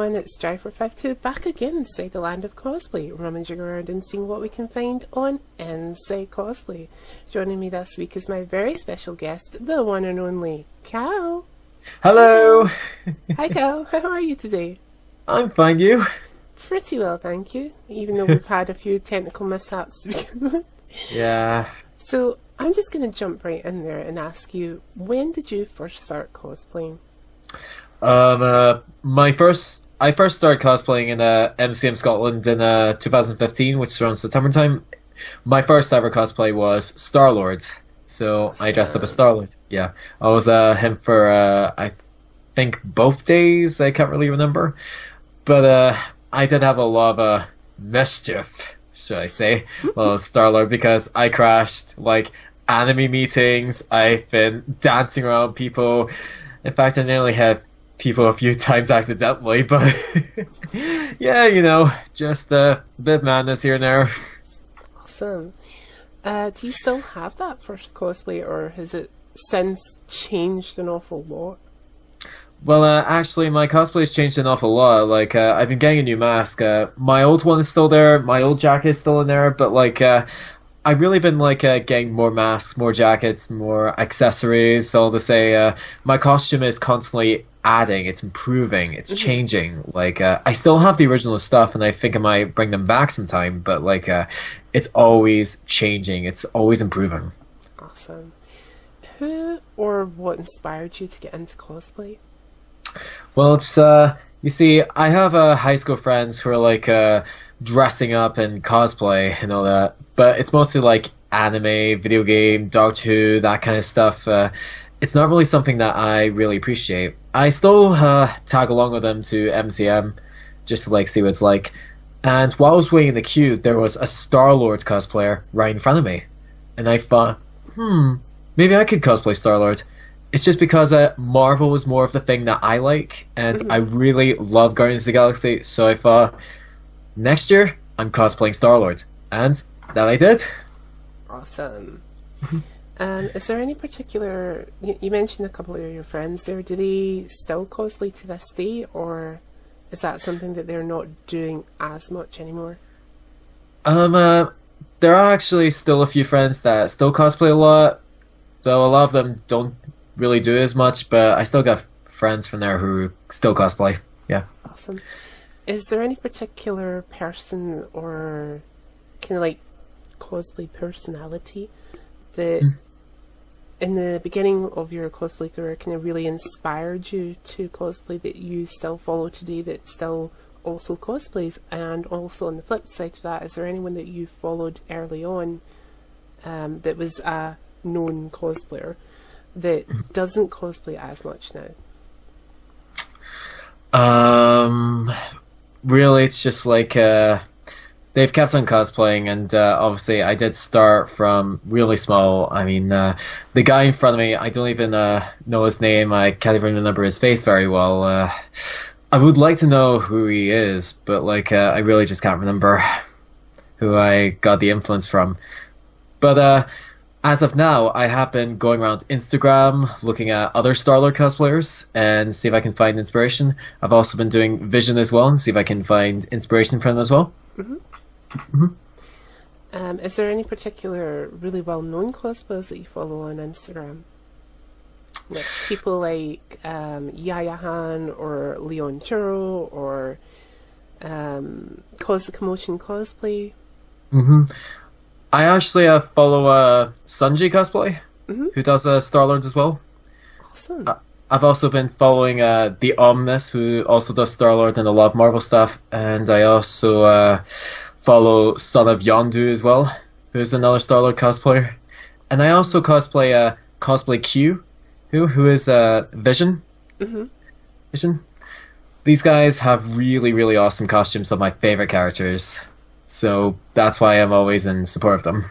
everyone, it's Jai452 back again inside the land of cosplay, rummaging around and seeing what we can find on Inside Cosplay. Joining me this week is my very special guest, the one and only Cal. Hello! Hi Cal, how are you today? I'm fine, you? Pretty well, thank you, even though we've had a few technical mishaps to begin with. Yeah. So, I'm just going to jump right in there and ask you, when did you first start cosplaying? I first started cosplaying in MCM Scotland in 2015, which is around September time. My first ever cosplay was Star-Lord, so Awesome. I dressed up as Star-Lord. Yeah, I was him for I think both days. I can't really remember, but I did have a lot of mischief, should I say, well, Star-Lord, because I crashed like anime meetings. I've been dancing around people. In fact, I nearly had people a few times accidentally, but yeah, you know, just a bit of madness here and there. Awesome. Do you still have that first cosplay, or has it since changed an awful lot? Well, actually, my cosplay's changed an awful lot. Like, I've been getting a new mask. My old one is still there. My old jacket is still in there. But, like, I've really been, like, getting more masks, more jackets, more accessories. So to say, my costume is constantly adding. It's improving. It's changing. Like, I still have the original stuff, and I think I might bring them back sometime. But, like, it's always changing. It's always improving. Awesome. Who or what inspired you to get into cosplay? Well, it's you see, I have high school friends who are like dressing up in cosplay and all that, but it's mostly like anime, video game, Doctor Who, that kind of stuff. It's not really something that I really appreciate. I still tag along with them to MCM just to like see what it's like. And while I was waiting in the queue, there was a Star-Lord cosplayer right in front of me, and I thought, maybe I could cosplay Star-Lord. It's just because Marvel was more of the thing that I like, and I really love Guardians of the Galaxy, so I thought, next year, I'm cosplaying Star-Lord. And that I did. Awesome. Is there any particular... You mentioned a couple of your friends there. Do they still cosplay to this day, or is that something that they're not doing as much anymore? There are actually still a few friends that still cosplay a lot, though a lot of them don't really do as much, but I still got friends from there who still cosplay. Yeah. Awesome. Is there any particular person or kind of like cosplay personality that in the beginning of your cosplay career kind of really inspired you to cosplay that you still follow today, that still also cosplays? And also on the flip side of that, is there anyone that you followed early on that was a known cosplayer that doesn't cosplay as much now? Really, it's just like they've kept on cosplaying, and obviously I did start from really small. I mean, the guy in front of me, I don't even know his name. I can't even remember his face very well. I would like to know who he is, but like I really just can't remember who I got the influence from. But as of now, I have been going around Instagram, looking at other Star-Lord cosplayers, and see if I can find inspiration. I've also been doing Vision as well, and see if I can find inspiration from them as well. Is there any particular really well-known cosplayers that you follow on Instagram? Like people like Yaya Han or Leon Churro or Cause the Commotion Cosplay? I actually follow Sunji Cosplay, who does Star-Lord as well. Awesome. I've also been following the Omnis, who also does Star-Lord and a lot of Marvel stuff, and I also follow Son of Yondu as well, who's another Star-Lord cosplayer. And I also cosplay Cosplay Q, who is Vision. Vision. These guys have really, really awesome costumes of my favorite characters. So that's why I'm always in support of them.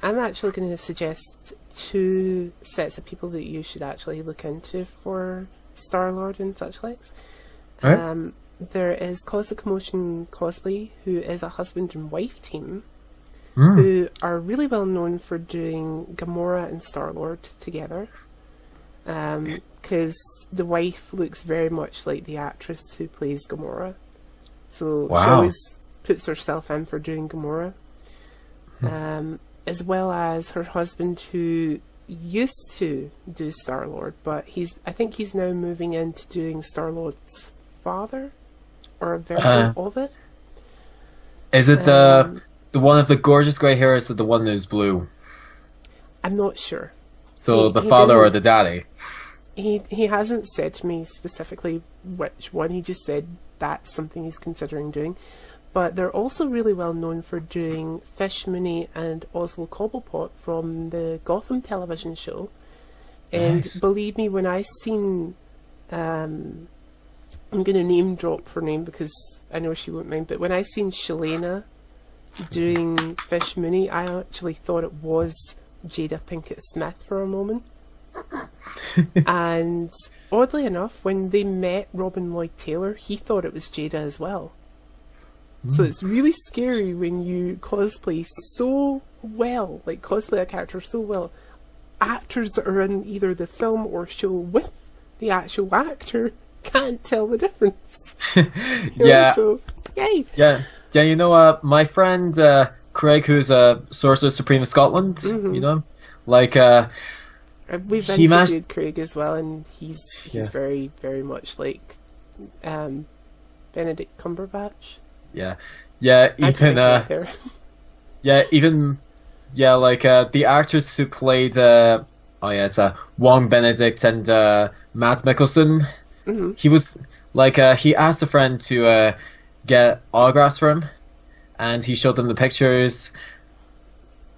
I'm actually going to suggest two sets of people that you should actually look into for Star-Lord and such likes. Right. There is Cause the Commotion Cosplay, who is a husband and wife team, who are really well known for doing Gamora and Star-Lord together. because the wife looks very much like the actress who plays Gamora. So she Wow. always puts herself in for doing Gamora. As well as her husband who used to do Star-Lord, but I think he's now moving into doing Star-Lord's father, or a version Uh, of it. is it Um, the one of the gorgeous grey hair? Or is it the one who's blue? I'm not sure. So the He father or didn't the daddy? he hasn't said to me specifically which one. He just said that's something he's considering doing. But they're also really well known for doing Fish Mooney and Oswald Cobblepot from the Gotham television show. And Nice. believe me, when I seen, I'm going to name drop her name because I know she won't mind, but when I seen Shalana doing Fish Mooney, I actually thought it was Jada Pinkett Smith for a moment. And oddly enough, when they met Robin Lloyd Taylor, he thought it was Jada as well. So it's really scary when you cosplay so well, like cosplay a character so well. Actors that are in either the film or show with the actual actor can't tell the difference. Yeah, So, yay! yeah, yeah. My friend Craig, who's a Sorcerer Supreme of Scotland. You know, like We've he managed. interviewed Craig as well, and he's Yeah, very, very much like Benedict Cumberbatch. yeah, yeah. I had to think right there. Yeah, even like the actors who played it's Wong Benedict and Matt Mikkelsen. He was like he asked a friend to get autographs for him, and he showed them the pictures.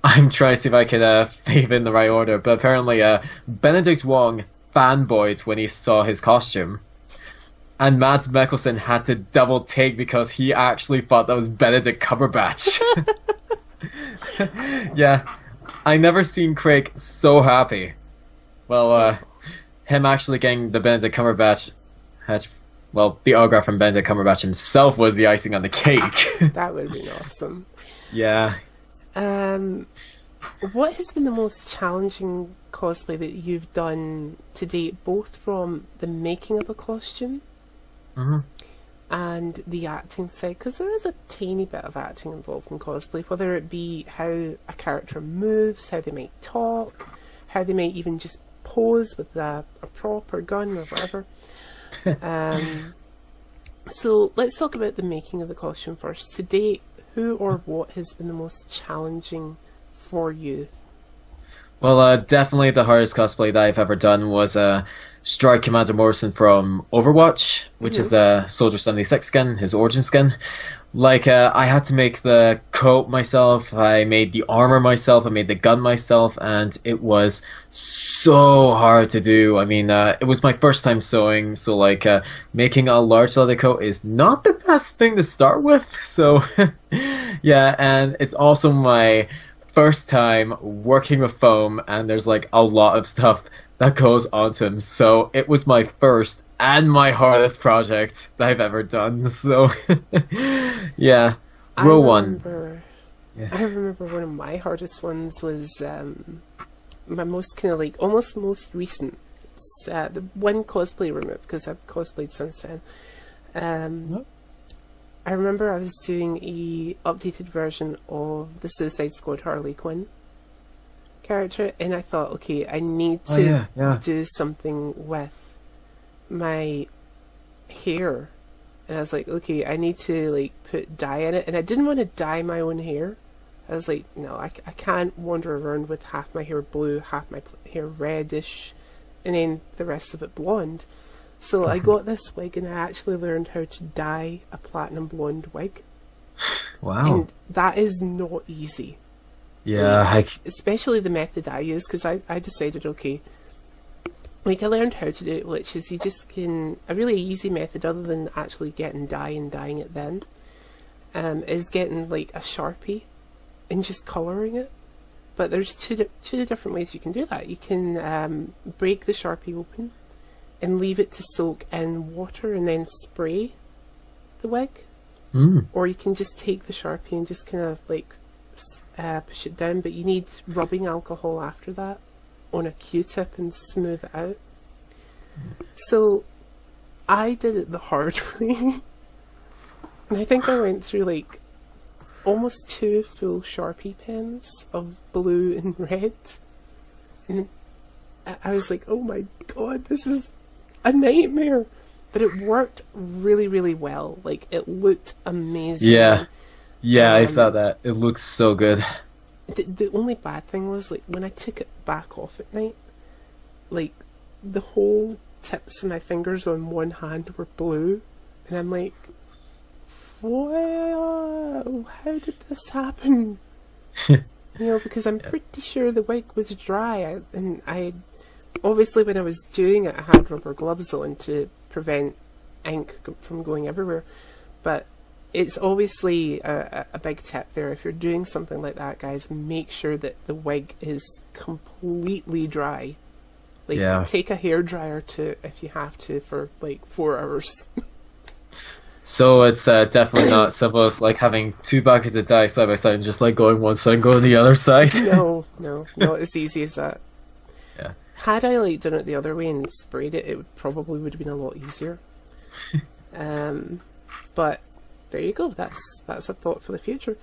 I'm trying to see if I can fave in the right order, but apparently Benedict Wong fanboyed when he saw his costume, and Mads Mikkelsen had to double take because he actually thought that was Benedict Cumberbatch. Yeah, I never seen Craig so happy. Well, him actually getting the Benedict Cumberbatch the autograph from Benedict Cumberbatch himself was the icing on the cake. That would have been awesome. Yeah. What has been the most challenging cosplay that you've done to date, both from the making of a costume and the acting side? Because there is a tiny bit of acting involved in cosplay, whether it be how a character moves, how they might talk, how they might even just pose with a prop or gun or whatever. So let's talk about the making of the costume first. To date, who or what has been the most challenging for you? Well, definitely the hardest cosplay that I've ever done was Strike Commander Morrison from Overwatch, which is the Soldier 76 skin, his origin skin. Like, I had to make the coat myself, I made the armor myself, I made the gun myself, and it was so hard to do. I mean, it was my first time sewing, so like, making a large leather coat is not the best thing to start with, so yeah, and it's also my first time working with foam, and there's like a lot of stuff that goes onto him, so it was my first and my hardest project that I've ever done, so yeah. Row one. Yeah. I remember one of my hardest ones was my most kind of like almost most recent. It's the one cosplay removed because I've cosplayed since then. I remember I was doing a updated version of the Suicide Squad Harley Quinn character, and I thought, okay, I need to do something with my hair. And I was like, okay, I need to like put dye in it, and I didn't want to dye my own hair. I was like, no, I can't wander around with half my hair blue, half my hair reddish, and then the rest of it blonde. So I got this wig, and I actually learned how to dye a platinum blonde wig. Wow. And that is not easy. Yeah, especially the method I use, because I decided, okay, like I learned how to do it, which is you just can, a really easy method other than actually getting dye and dyeing it then, is getting like a Sharpie and just colouring it. But there's two different ways you can do that. You can break the Sharpie open and leave it to soak in water and then spray the wig. Or you can just take the Sharpie and just kind of like push it down, but you need rubbing alcohol after that on a Q-tip and smooth it out. So I did it the hard way. And I think I went through like almost 2 full Sharpie pens of blue and red. And I was like, oh my god, this is a nightmare. But it worked really, really well. Like, it looked amazing. Yeah. Yeah, I saw that. It looks so good. The only bad thing was, like, when I took it back off at night, like, the whole tips of my fingers on one hand were blue. And I'm like, whoa, how did this happen? Because I'm pretty sure the wig was dry. And I obviously, when I was doing it, I had rubber gloves on to prevent ink from going everywhere. But it's obviously a big tip there. If you're doing something like that, guys, make sure that the wig is completely dry. Like, take a hairdryer to, if you have to, for like 4 hours. So it's definitely not simple as like having 2 buckets of dye side by side and just like going one side and going the other side. No, not as easy as that. Yeah. Had I like done it the other way and sprayed it, it probably would have been a lot easier. But there you go. That's a thought for the future.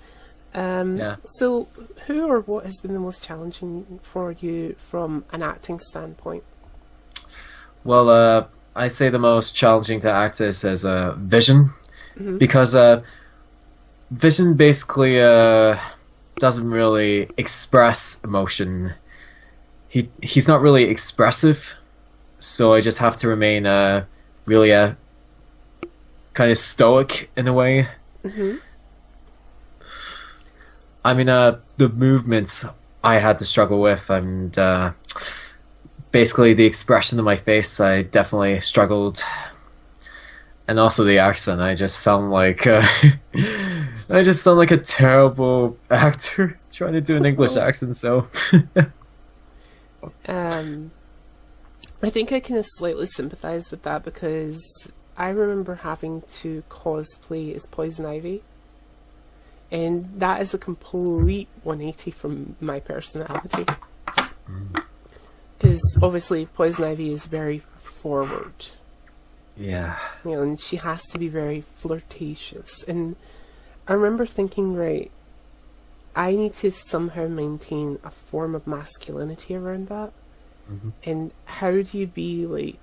So, who or what has been the most challenging for you from an acting standpoint? Well, I say the most challenging to act is as Vision, because Vision basically doesn't really express emotion. He's not really expressive, so I just have to remain really kind of stoic in a way. I mean, the movements I had to struggle with, and basically the expression of my face, I definitely struggled. And also the accent, I just sound like a terrible actor trying to do an English accent. So, I think I kind of slightly sympathise with that, because I remember having to cosplay as Poison Ivy. And that is a complete 180 from my personality. Because obviously Poison Ivy is very forward. yeah. And she has to be very flirtatious. And I remember thinking, right, I need to somehow maintain a form of masculinity around that. And how do you be like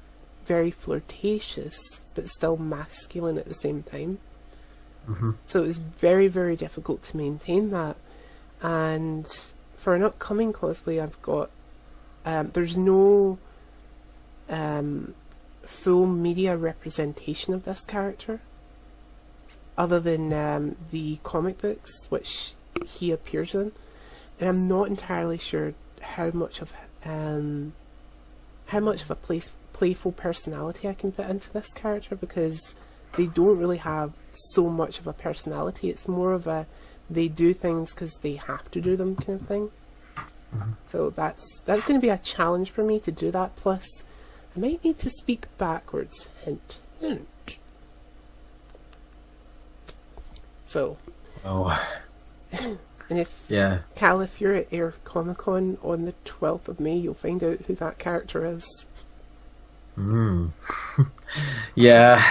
very flirtatious but still masculine at the same time? So it was very, very difficult to maintain that. And for an upcoming cosplay, I've got there's no full media representation of this character other than the comic books which he appears in, and I'm not entirely sure how much of a playful personality I can put into this character, because they don't really have so much of a personality. It's more of a they do things because they have to do them kind of thing. So that's going to be a challenge for me to do that. Plus, I might need to speak backwards. Hint, hint. So. Oh. And if Cal, if you're at Air Comic Con on the 12th of May, you'll find out who that character is. Yeah.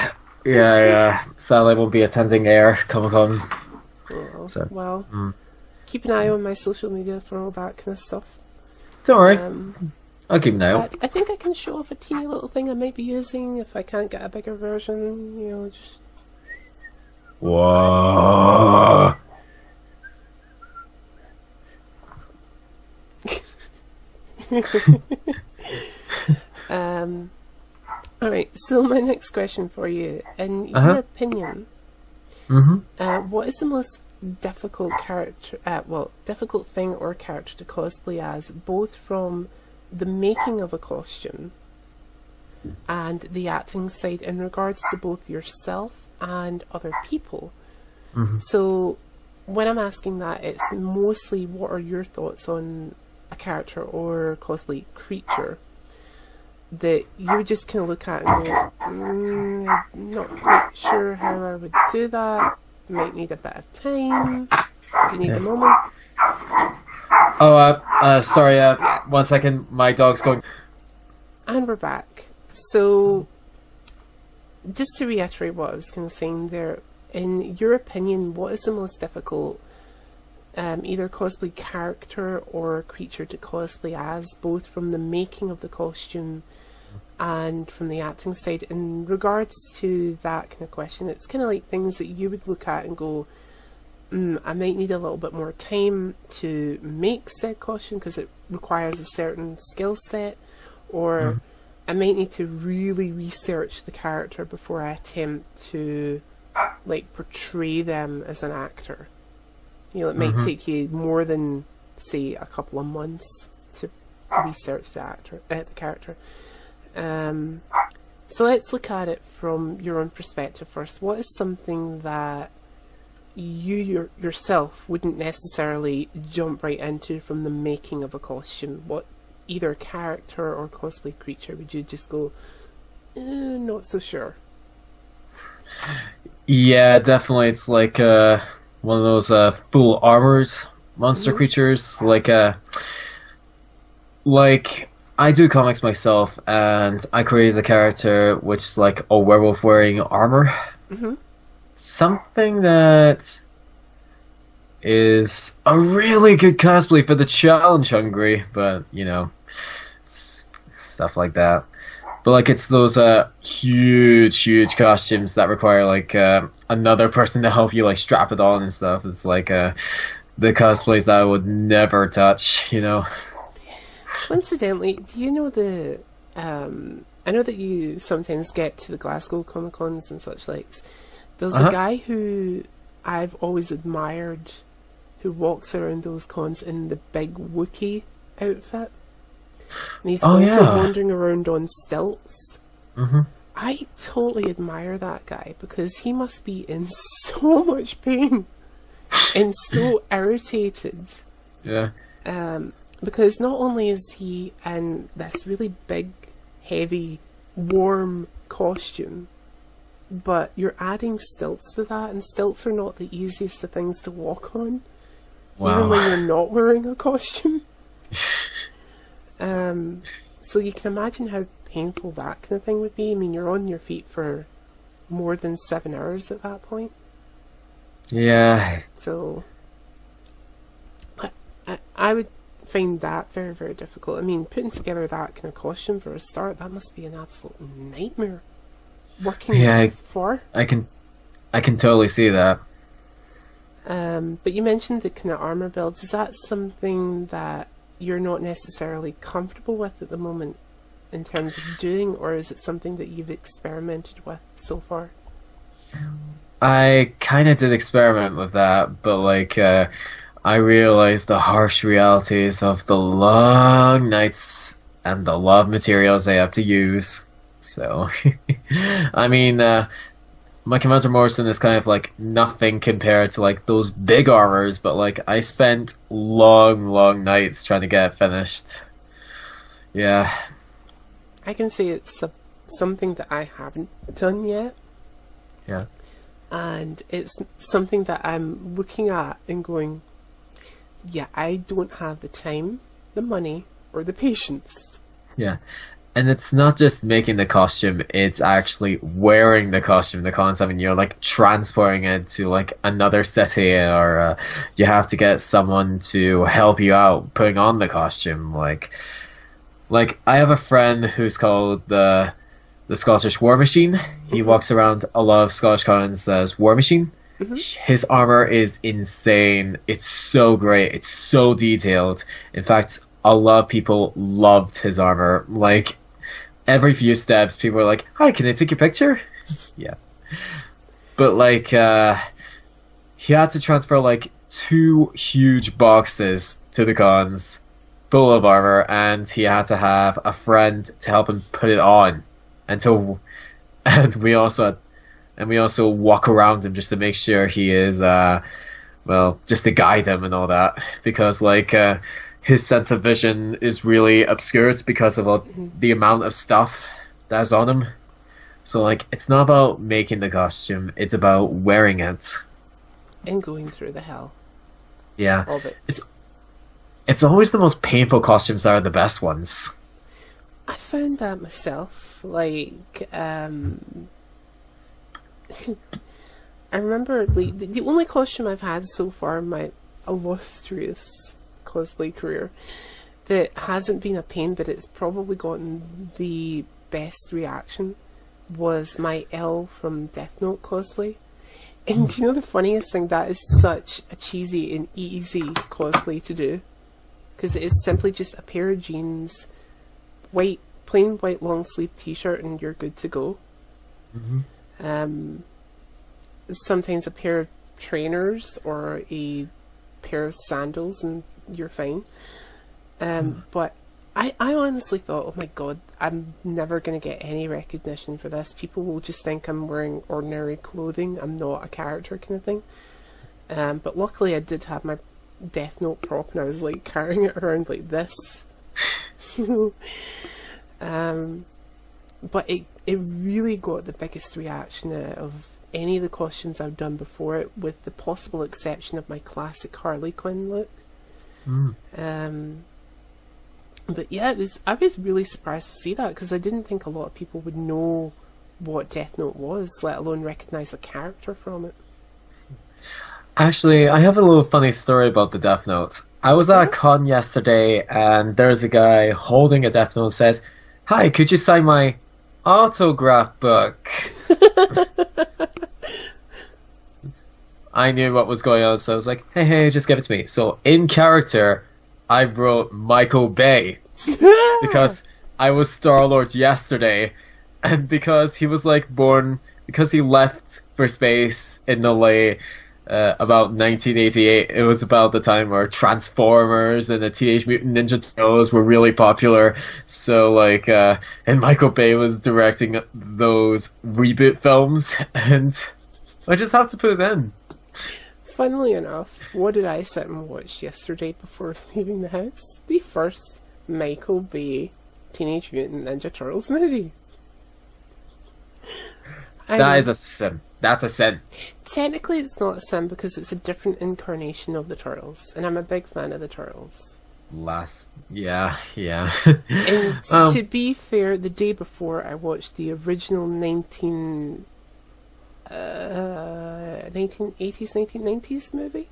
Sadly, I won't be attending Air Comic Con. Keep an eye on my social media for all that kind of stuff. Don't worry, I'll keep an eye out. I think I can show off a teeny little thing I might be using if I can't get a bigger version. Just. Whoa. Alright, so my next question for you, in your opinion, what is the most difficult difficult thing or character to cosplay as, both from the making of a costume and the acting side, in regards to both yourself and other people? So when I'm asking that, it's mostly what are your thoughts on a character or cosplay creature that you just kind of look at and go, I'm not quite sure how I would do that, might need a bit of time, do you need a moment? Sorry, 1 second, my dog's going. And we're back. So, just to reiterate what I was kind of saying there, in your opinion, what is the most difficult either cosplay character or creature to cosplay as, both from the making of the costume and from the acting side? In regards to that kind of question, it's kind of like things that you would look at and go, I might need a little bit more time to make said costume because it requires a certain skill set, or I might need to really research the character before I attempt to like portray them as an actor. You know, it might take you more than, say, a couple of months to research the character. So let's look at it from your own perspective first. What is something that you yourself wouldn't necessarily jump right into from the making of a costume? What either character or cosplay creature would you just go, not so sure? Yeah, definitely. It's like one of those full armored monster creatures. Like I do comics myself, and I created a character which is like a werewolf wearing armor. Something that is a really good cosplay for the challenge hungry, but you know, stuff like that. But like it's those huge costumes that require like another person to help you like strap it on and stuff. It's like the cosplays that I would never touch, you know. Coincidentally, do you know the I know that you sometimes get to the Glasgow Comic Cons and such likes. There's a guy who I've always admired who walks around those cons in the big Wookiee outfit. And he's also wandering around on stilts. I totally admire that guy because he must be in so much pain and so irritated. Yeah. Because not only is he in this really big, heavy, warm costume, but you're adding stilts to that, and stilts are not the easiest of things to walk on, even when you're not wearing a costume. So you can imagine how painful that kind of thing would be. I mean, you're on your feet for more than 7 hours at that point. Yeah. So I would find that very, very difficult. I mean, putting together that kind of costume for a start, that must be an absolute nightmare. Working for. I can totally see that. But you mentioned the kind of armor builds. Is that something that you're not necessarily comfortable with at the moment in terms of doing, or is it something that you've experimented with so far? I kind of did experiment with that, but like I realized the harsh realities of the long nights and the lot of materials I have to use. So, I mean, my Commander Morrison is kind of like nothing compared to like those big armors, but like I spent long nights trying to get it finished. Yeah. I can say it's something that I haven't done yet. Yeah. And it's something that I'm looking at and going, yeah, I don't have the time, the money, or the patience. Yeah. And it's not just making the costume, it's actually wearing the costume, the concept, and you're like transporting it to like another city, or you have to get someone to help you out putting on the costume. Like I have a friend who's called the Scottish War Machine. He walks around a lot of Scottish cons as War Machine. His armor is insane. It's so great. It's so detailed. In fact, a lot of people loved his armor. Like, every few steps, people were like, "Hi, can I take your picture?" Yeah. But, like, he had to transfer, like, 2 huge boxes to the cons full of armor, and he had to have a friend to help him put it on. And we also walk around him just to make sure he is, just to guide him and all that. Because, like, his sense of vision is really obscured because of the amount of stuff that's on him. So, like, it's not about making the costume, it's about wearing it. And going through the hell. Yeah. Of it. It's always the most painful costumes that are the best ones. I found that myself. I remember like the only costume I've had so far in my illustrious cosplay career that hasn't been a pain, but it's probably gotten the best reaction was my L from Death Note cosplay. And do you know the funniest thing? That is such a cheesy and easy cosplay to do. Because it is simply just a pair of jeans, plain white long sleeve t-shirt, and you're good to go. Mm-hmm. Sometimes a pair of trainers or a pair of sandals and you're fine. But I honestly thought, oh my god, I'm never going to get any recognition for this. People will just think I'm wearing ordinary clothing. I'm not a character kind of thing. But luckily I did have my Death Note prop and I was like carrying it around like this. But it really got the biggest reaction out of any of the costumes I've done before it, with the possible exception of my classic Harley Quinn look. But yeah, I was really surprised to see that, because I didn't think a lot of people would know what Death Note was, let alone recognise a character from it. Actually, I have a little funny story about the Death Note. I was at a con yesterday, and there's a guy holding a Death Note and says, "Hi, could you sign my autograph book?" I knew what was going on, so I was like, hey, just give it to me. So, in character, I wrote Michael Bay, because I was Star-Lord yesterday, and because he was like born, because he left for space in the late about 1988. It was about the time where Transformers and the Teenage Mutant Ninja Turtles were really popular. So like, and Michael Bay was directing those reboot films, and I just have to put it in. Funnily enough, what did I sit and watch yesterday before leaving the house? The first Michael Bay Teenage Mutant Ninja Turtles movie. That is a sin. That's a sin. Technically, it's not a sin because it's a different incarnation of the Turtles, and I'm a big fan of the Turtles. Yeah. And to be fair, the day before I watched the original 1980s, 1990s movie.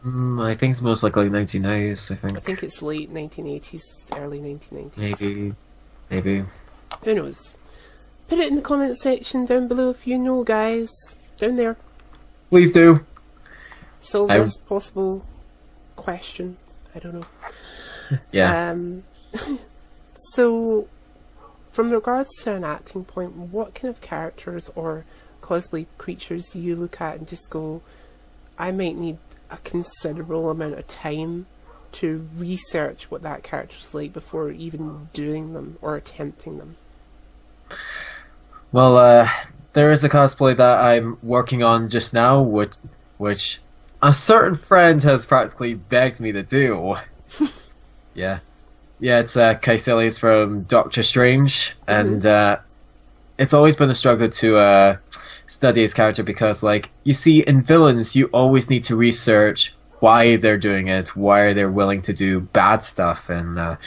I think it's most likely 1990s, I think it's late 1980s, early 1990s. Maybe. Who knows? Put it in the comment section down below if you know, guys. Down there. Please do. Solve this possible question. I don't know. Yeah. So, from regards to an acting point, what kind of characters or cosplay creatures do you look at and just go, I might need a considerable amount of time to research what that character's like before even doing them or attempting them? Well, there is a cosplay that I'm working on just now, which a certain friend has practically begged me to do. Yeah, it's Caecilius from Doctor Strange, and it's always been a struggle to study his character because, like, you see, in villains, you always need to research why they're doing it, why they're willing to do bad stuff, and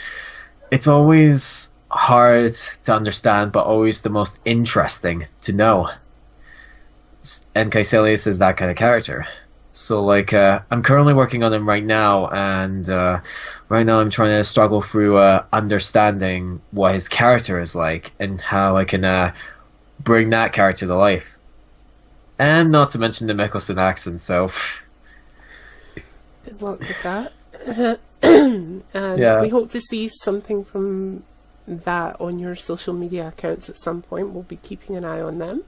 it's always hard to understand, but always the most interesting to know. And Caecilius is that kind of character. So, like, I'm currently working on him right now, and right now I'm trying to struggle through understanding what his character is like and how I can bring that character to life. And not to mention the Mickelson accent, so... Good luck with that. And yeah. We hope to see something from that on your social media accounts at some point. We'll be keeping an eye on them.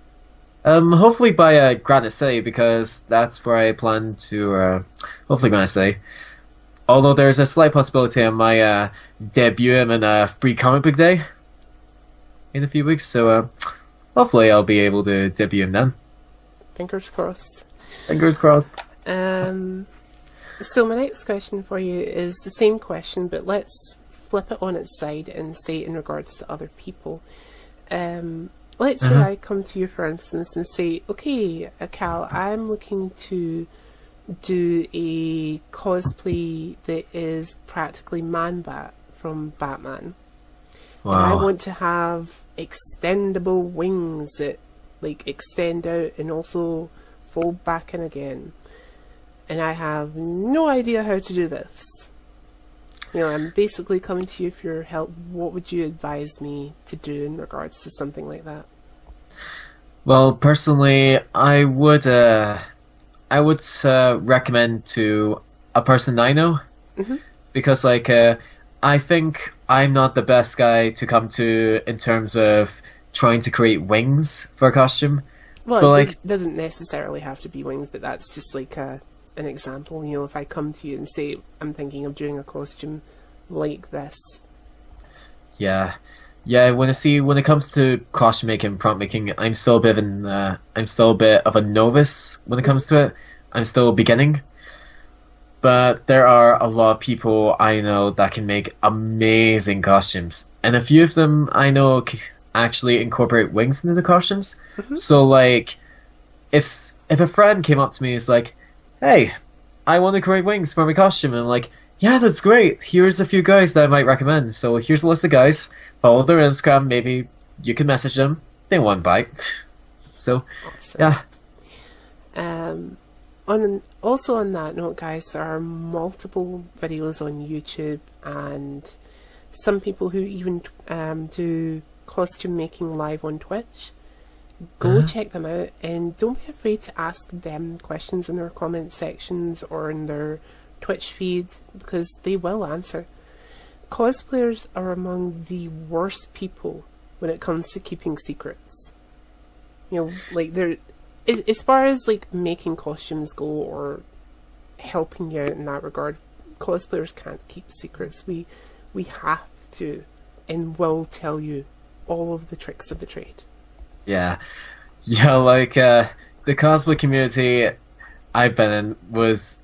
Hopefully by Granite City, because that's where I plan to hopefully Granite City. Although there's a slight possibility I might debut him in a free comic book day in a few weeks, so hopefully I'll be able to debut him then. Fingers crossed. Fingers crossed. So my next question for you is the same question, but let's flip it on its side and say it in regards to other people. Let's say I come to you, for instance, and say, okay, Cal, I'm looking to do a cosplay that is practically Man-Bat from Batman. And I Wow. want to have extendable wings that like extend out and also fold back in again. And I have no idea how to do this. I'm basically coming to you for your help. What would you advise me to do in regards to something like that? Well, personally, I would recommend to a person I know Hmm. because I think I'm not the best guy to come to in terms of trying to create wings for a costume. Well, But it like doesn't necessarily have to be wings, but that's just like an example. If I come to you and say I'm thinking of doing a costume like this. yeah. Yeah, when it comes to costume making, prop making, I'm still a bit of a novice when it Hmm. comes to it. I'm still beginning. But there are a lot of people I know that can make amazing costumes, and a few of them I know actually incorporate wings into the costumes. Hmm. So like, it's if a friend came up to me and is like, "Hey, I want to create wings for my costume," and I'm like, "Yeah, that's great. Here's a few guys that I might recommend. So here's a list of guys. Follow their Instagram. Maybe you can message them. They won't bite." So Awesome. yeah. Um, also on that note, guys, there are multiple videos on YouTube and some people who even do costume making live on Twitch. Go Uh-huh. check them out and don't be afraid to ask them questions in their comment sections or in their Twitch feed because they will answer. Cosplayers are among the worst people when it comes to keeping secrets. Like they're as far as like making costumes go or helping you out in that regard, cosplayers can't keep secrets. We have to and will tell you all of the tricks of the trade. Yeah. Yeah, the cosplay community I've been in was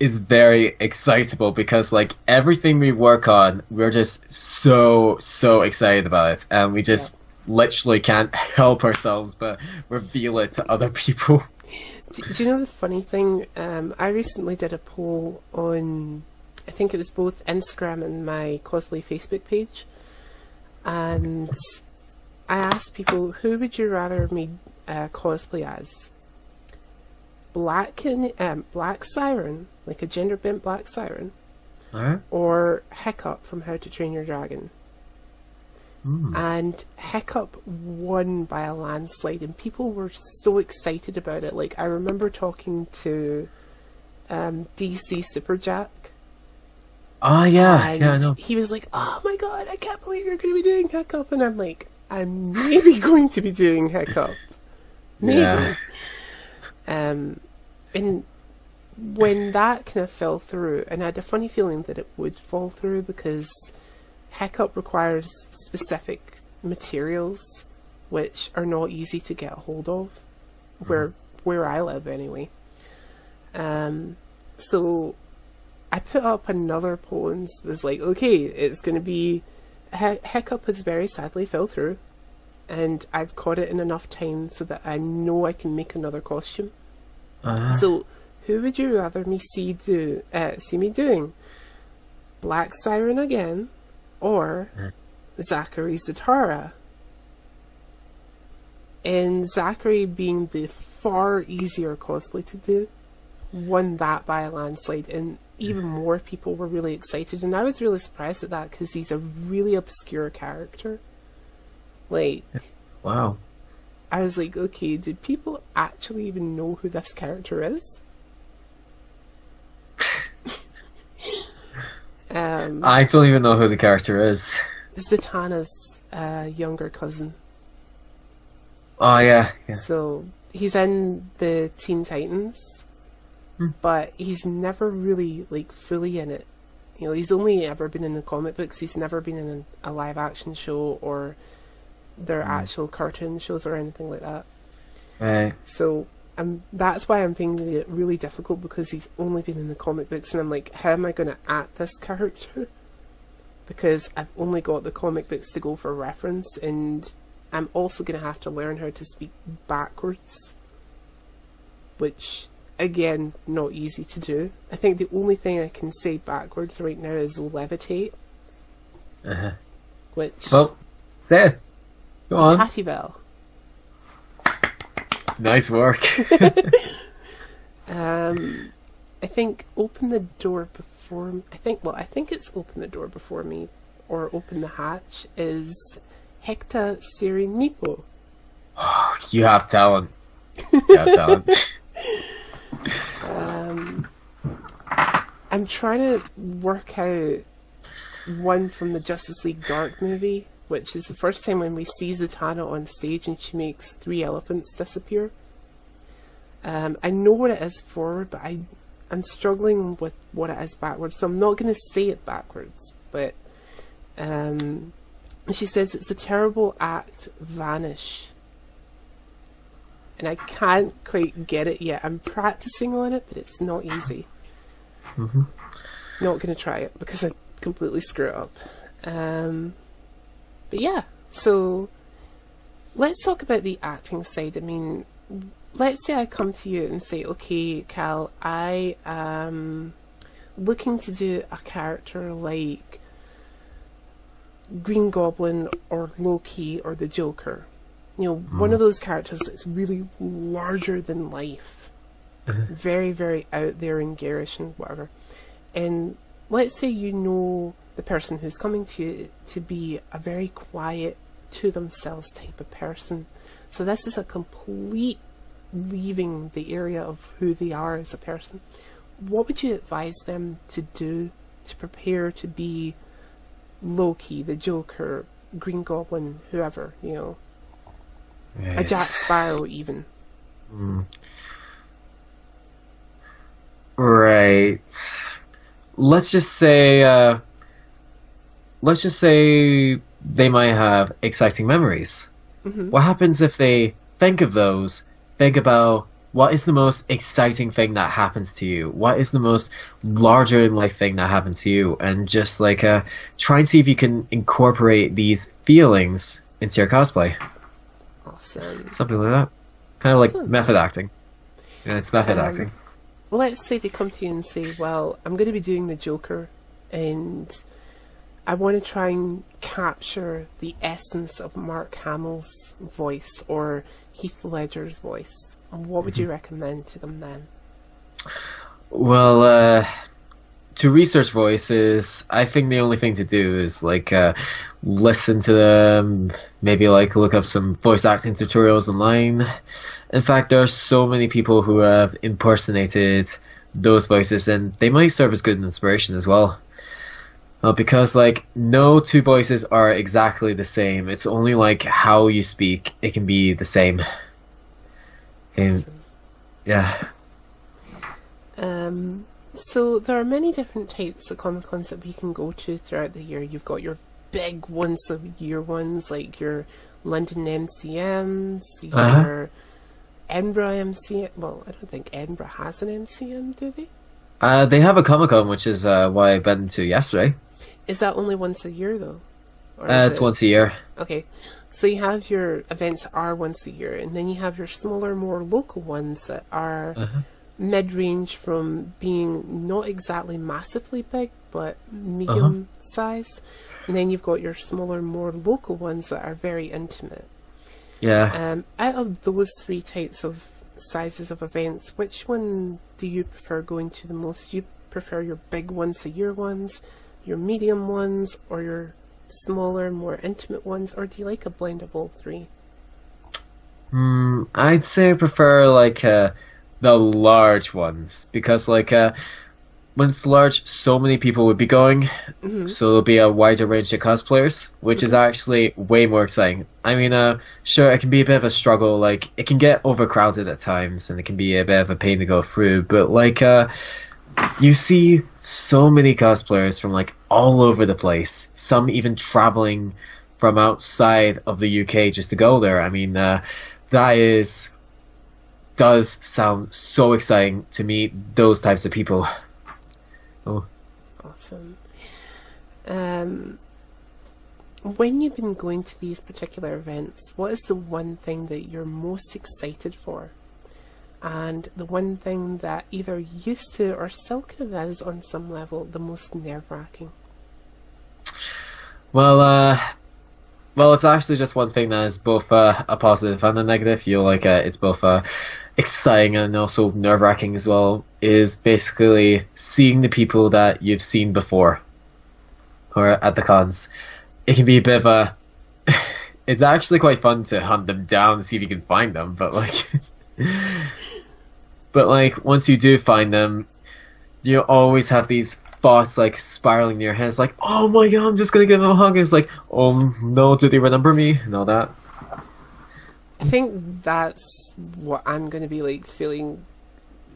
is very excitable because like everything we work on, we're just so excited about it, and we Yeah. just literally can't help ourselves but reveal it to other people. Do you know the funny thing? I recently did a poll on, I think it was both Instagram and my cosplay Facebook page, and I asked people, who would you rather me cosplay as? Black Siren, like a gender bent Black Siren, Alright. or Hiccup from How to Train Your Dragon? Mm. And Hiccup won by a landslide, and people were so excited about it. Like I remember talking to DC Superjack, Oh yeah, yeah, I and know. he was like, "Oh my god, I can't believe you're going to be doing Hiccup," and I'm like, "I'm maybe going to be doing Hiccup, Yeah. maybe." Um, and when that kind of fell through, and I had a funny feeling that it would fall through because Hiccup requires specific materials which are not easy to get a hold of, Mhm. where I live anyway. Um, so I put up another poll and was like, okay, it's going to be Hiccup has very sadly fell through, and I've caught it in enough time so that I know I can make another costume. Uh, So who would you rather see me doing? Black Siren again, or Zachary Zatara? And Zachary, being the far easier cosplay to do, won that by a landslide, and even more people were really excited. And I was really surprised at that because he's a really obscure character. Like, wow. I was like, okay, did people actually even know who this character is? Um, I don't even know who the character is. Zatanna's younger cousin. Oh yeah, yeah. So he's in the Teen Titans, Hmm. but he's never really like fully in it. He's only ever been in the comic books. He's never been in a live action show or their Hmm. actual cartoon shows or anything like that. Right. So that's why I'm finding it really difficult because he's only been in the comic books, and I'm like, how am I going to act this character? Because I've only got the comic books to go for reference, and I'm also going to have to learn how to speak backwards, which, again, not easy to do. I think the only thing I can say backwards right now is levitate, Uh-huh. which Well, say it. Go the on. Tattyvel. Nice work. I think open the door before. I think it's open the door before me, or open the hatch is Hecta Sirinipo. You have talent. You have talent. I'm trying to work out one from the Justice League Dark movie, which is the first time when we see Zatanna on stage and she makes 3 elephants disappear. I know what it is forward, but I'm struggling with what it is backwards, so I'm not going to say it backwards. But she says it's a terrible act, vanish. And I can't quite get it yet. I'm practicing on it, but it's not easy. Mm-hmm. Not going to try it because I completely screw it up. But yeah, so let's talk about the acting side. I mean, let's say I come to you and say, okay, Cal, I am looking to do a character like Green Goblin or Loki or the Joker. You know, one of those characters that's really larger than life. Very, very out there and garish and whatever. And let's say you know the person who's coming to you to be a very quiet, to themselves type of person. So this is a complete leaving the area of who they are as a person. What would you advise them to do to prepare to be Loki, the Joker, Green Goblin, whoever, you know? A Jack Sparrow even. Right. Let's just say they might have exciting memories. What happens if they think of those, think about what is the most exciting thing that happens to you? What is the most larger in life thing that happens to you? And just like try and see if you can incorporate these feelings into your cosplay. Awesome. Something like that. Kind of like Awesome. method acting. Yeah, it's method acting. Let's say they come to you and say, well, I'm going to be doing the Joker and I want to try and capture the essence of Mark Hamill's voice or Heath Ledger's voice. What would you recommend to them then? Well, to research voices, I think the only thing to do is like listen to them, maybe like look up some voice acting tutorials online. In fact, there are so many people who have impersonated those voices, and they might serve as good inspiration as well. Because like no two voices are exactly the same. It's only like how you speak, it can be the same. And yeah. So there are many different types of Comic-Cons that we can go to throughout the year. You've got your big once a year ones like your London MCMs, your Edinburgh MCM. Well, I don't think Edinburgh has an MCM, do they? They have a Comic-Con, which is why I went to yesterday. Is that only once a year though? Or It's once a year. Okay. So you have your events that are once a year, and then you have your smaller, more local ones that are mid-range from being not exactly massively big, but medium size. And then you've got your smaller, more local ones that are very intimate. Yeah. Out of those 3 types of sizes of events, which one do you prefer going to the most? Do you prefer your big once a year ones, your medium ones, or your smaller, more intimate ones, or do you like a blend of all 3? I'd say I prefer like the large ones because like when it's large, so many people would be going, so there'll be a wider range of cosplayers, which is actually way more exciting. I mean, sure, it can be a bit of a struggle, like it can get overcrowded at times, and it can be a bit of a pain to go through. But like, you see so many cosplayers from like all over the place. Some even traveling from outside of the UK just to go there. I mean, does sound so exciting to meet those types of people. Oh. Awesome. When you've been going to these particular events, what is the one thing that you're most excited for? And the one thing that either used to or still kind of is on some level the most nerve-wracking? Well, well, it's actually just one thing that is both a positive and a negative. You know, like it's both exciting and also nerve-wracking as well. Is basically seeing the people that you've seen before or at the cons. It can be a bit of a. It's actually quite fun to hunt them down and see if you can find them, but like, but like once you do find them, you always have these thoughts like spiraling in your head. It's like, oh my god, I'm just gonna give them a hug. It's like, oh no, do they remember me? And all that. I think that's what I'm going to be like feeling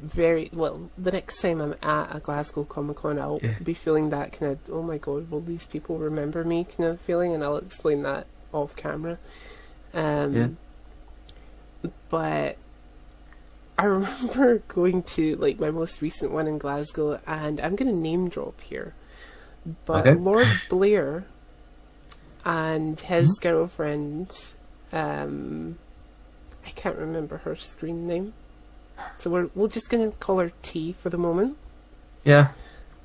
very well. The next time I'm at a Glasgow Comic Con, I'll Yeah. be feeling that kind of, oh my god, will these people remember me kind of feeling, and I'll explain that off camera. Yeah. But I remember going to like my most recent one in Glasgow, and I'm going to name drop here, but Okay. Lord Blair and his girlfriend, I can't remember her screen name, so we're just going to call her T for the moment. Yeah.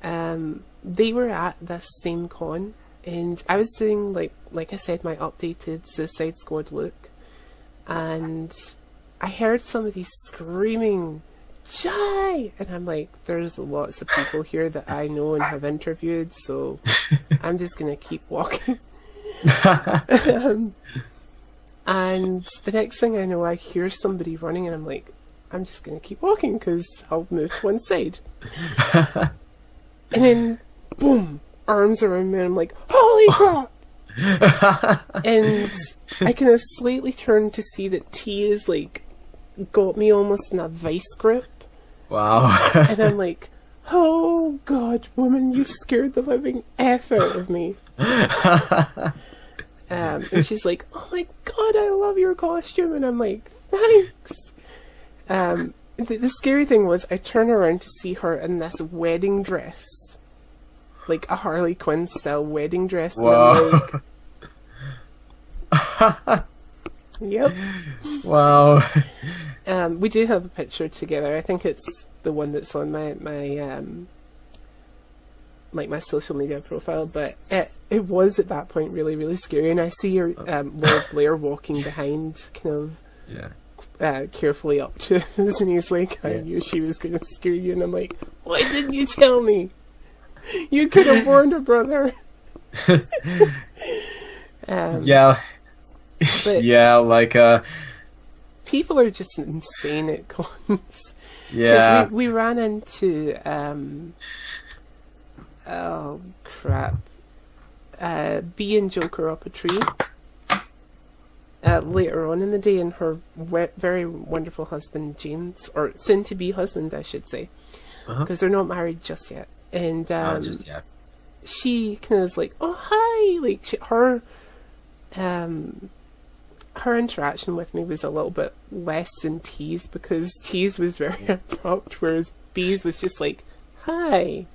They were at this same con, and I was doing like I said, my updated Suicide Squad look, and I heard somebody screaming, "Jai!" And I'm like, there's lots of people here that I know and have interviewed, so I'm just gonna keep walking. And the next thing I know, I hear somebody running, and I'm like, I'm just gonna keep walking because I'll move to one side. And then, boom, arms around me, and I'm like, holy crap! And I kind of slightly turn to see that T is like got me almost in a vice grip, Wow. and I'm like, oh god, woman, you scared the living F out of me. And she's like, oh my god, I love your costume, and I'm like, thanks. The scary thing was I turn around to see her in this wedding dress, like a Harley Quinn style wedding dress, and Wow. I'm like, yep. Wow. We do have a picture together. I think it's the one that's on my like my social media profile, but it was at that point really, really scary. And I see her, Lord Blair walking behind, kind of Yeah. carefully up to us, and he's like, I knew she was going to scare you. And I'm like, why didn't you tell me? You could have warned her, brother. Yeah. But Yeah, like people are just insane at cons. yeah. We ran into oh crap, Bee and Joker up a tree later on in the day, and her very wonderful husband James, or soon to be husband I should say, because they're not married just yet. And Just yeah. she kind of is like, oh hi, like her interaction with me was a little bit less than T's, because T's was very abrupt, whereas B's was just like, hi.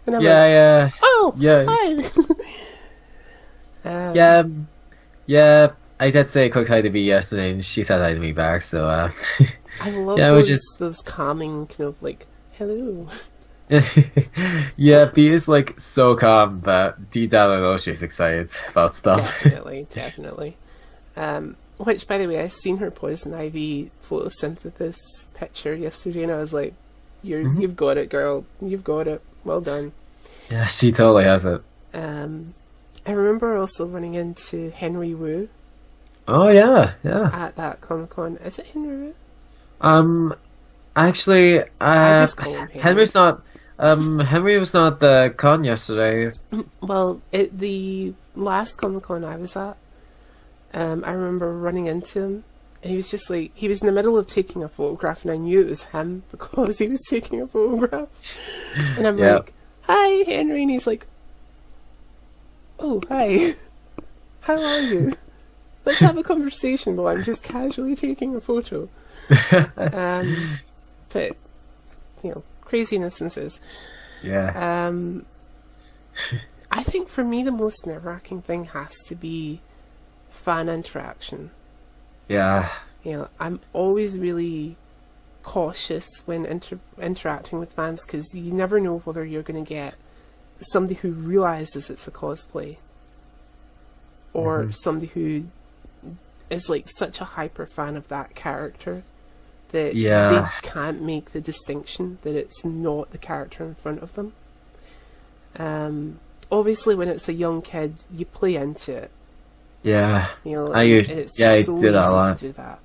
And I'm like, Yeah, oh, yeah. hi. Yeah. Yeah. I did say a quick hi to B yesterday, and she said hi to me back. So I love yeah, those calming kind of like, hello. yeah, B is like so calm, but deep down I know she's excited about stuff. Definitely. Which, by the way, I seen her Poison Ivy photosynthesis picture yesterday, and I was like, you've got it, girl. You've got it. Well done. Yeah, she totally has it. I remember also running into Henry Wu Oh yeah, yeah. at that Comic Con. Is it Henry Wu? Actually, I just call him Henry. Henry's not. Henry was not the con yesterday. Well, at the last Comic Con I was at, I remember running into him, and he was just like, he was in the middle of taking a photograph, and I knew it was him because he was taking a photograph. And I'm like, hi, Henry, and he's like, oh, hi, how are you? Let's have a conversation while I'm just casually taking a photo. But, craziness ensues. Yeah. I think for me the most nerve-wracking thing has to be fan interaction. Yeah. I'm always really cautious when interacting with fans, because you never know whether you're going to get somebody who realizes it's a cosplay, or somebody who is like such a hyper fan of that character that they Yeah, can't make the distinction that it's not the character in front of them. Obviously, when it's a young kid, you play into it. yeah. You know, I and u- yeah, it's I so do that a easy to lot. do that.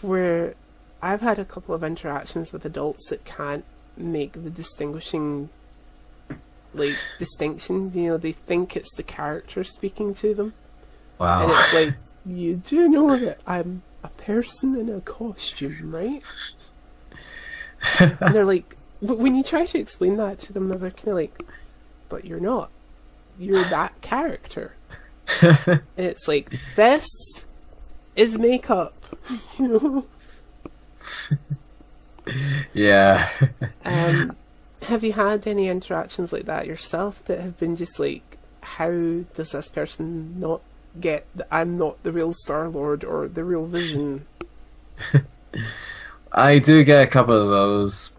Where I've had a couple of interactions with adults that can't make the distinction. You know, they think it's the character speaking to them, and Wow. it's like, you do know that I'm a person in a costume, right? And they're like, when you try to explain that to them, they're kind of like, but you're not. You're that character. And it's like, this is makeup. You know? Yeah. Have you had any interactions like that yourself that have been just like, how does this person not get that I'm not the real Star-Lord or the real Vision? I do get a couple of those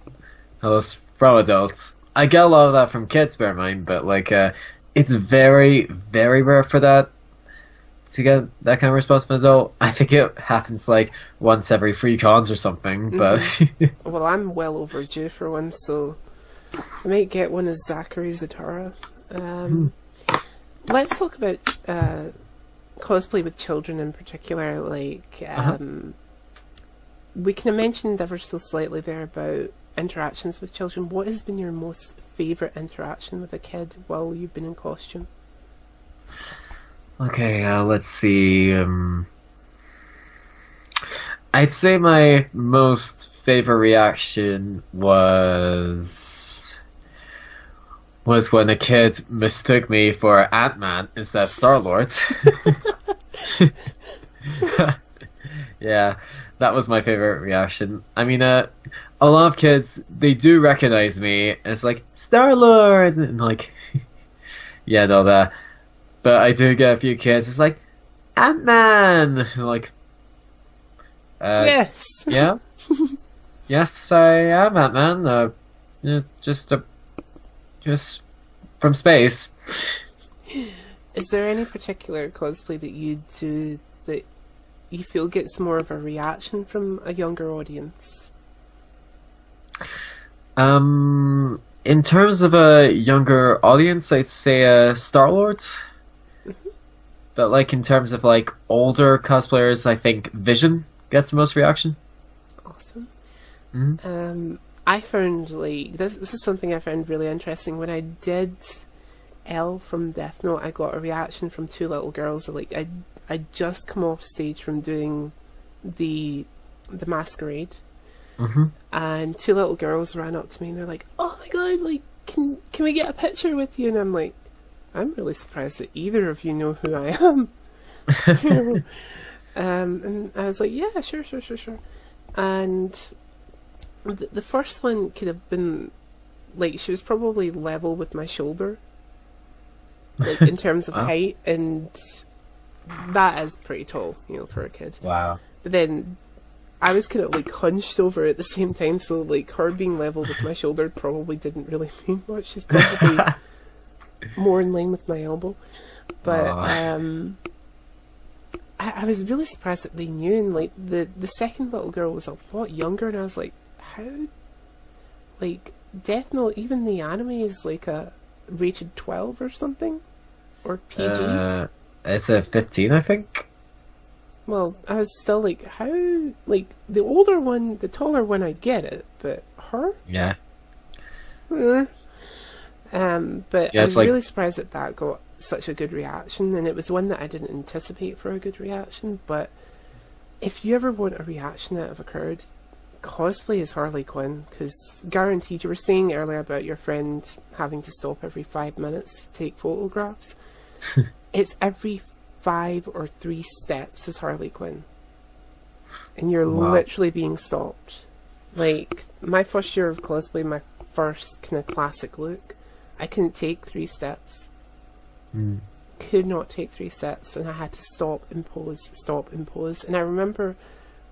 from adults. I get a lot of that from kids, bear in mind, but like, it's very, very rare for that to get that kind of response from an adult. I think it happens like once every 3 cons or something, but Well, I'm well overdue for one, so I might get one as Zachary Zatara. Let's talk about cosplay with children in particular. Like, we kind of mentioned ever so slightly there about interactions with children. What has been your most favourite interaction with a kid while you've been in costume? okay, let's see. I'd say my most favorite reaction was when a kid mistook me for Ant-Man instead of Star-Lord. Yeah, that was my favorite reaction. I mean, a lot of kids, they do recognize me as like Star-Lord and like yeah, no that. But I do get a few kids. It's like Ant-Man. Like, Yes. yeah, yes, I am Ant-Man. Yeah, just from space. Is there any particular cosplay that you do that you feel gets more of a reaction from a younger audience? In terms of a younger audience, I'd say Star-Lord. But like in terms of like older cosplayers, I think Vision gets the most reaction. Awesome. Mhm. I found like this is something I found really interesting. When I did Elle from Death Note, I got a reaction from two little girls. Like I just come off stage from doing the masquerade, and two little girls ran up to me and they're like, "Oh my god! Like, can we get a picture with you?" And I'm like, "I'm really surprised that either of you know who I am." And I was like, "Yeah, sure." And the first one could have been like, she was probably level with my shoulder, like in terms of Wow. height, and that is pretty tall, you know, for a kid. Wow. But then I was kind of like hunched over at the same time, so like her being level with my shoulder probably didn't really mean much. She's probably more in line with my elbow. But Aw. I was really surprised that they knew, and like the second little girl was a lot younger, and I was like, how? Like, Death Note, even the anime is like a rated 12 or something? Or PG? It's a 15, I think. Well, I was still like, how? Like, the older one, the taller one, I get it, but her? Yeah. But Yeah, I it's was like really surprised that that got such a good reaction, and it was one that I didn't anticipate for a good reaction. But if you ever want a reaction that have occurred, cosplay is Harley Quinn, because guaranteed, you were saying earlier about your friend having to stop every 5 minutes to take photographs. It's every 5 or 3 steps is Harley Quinn, and you're Wow. literally being stopped. Like, my first year of cosplay, my first kind of classic look, I couldn't take 3 steps. Could not take 3 steps, and I had to stop and pose. And I remember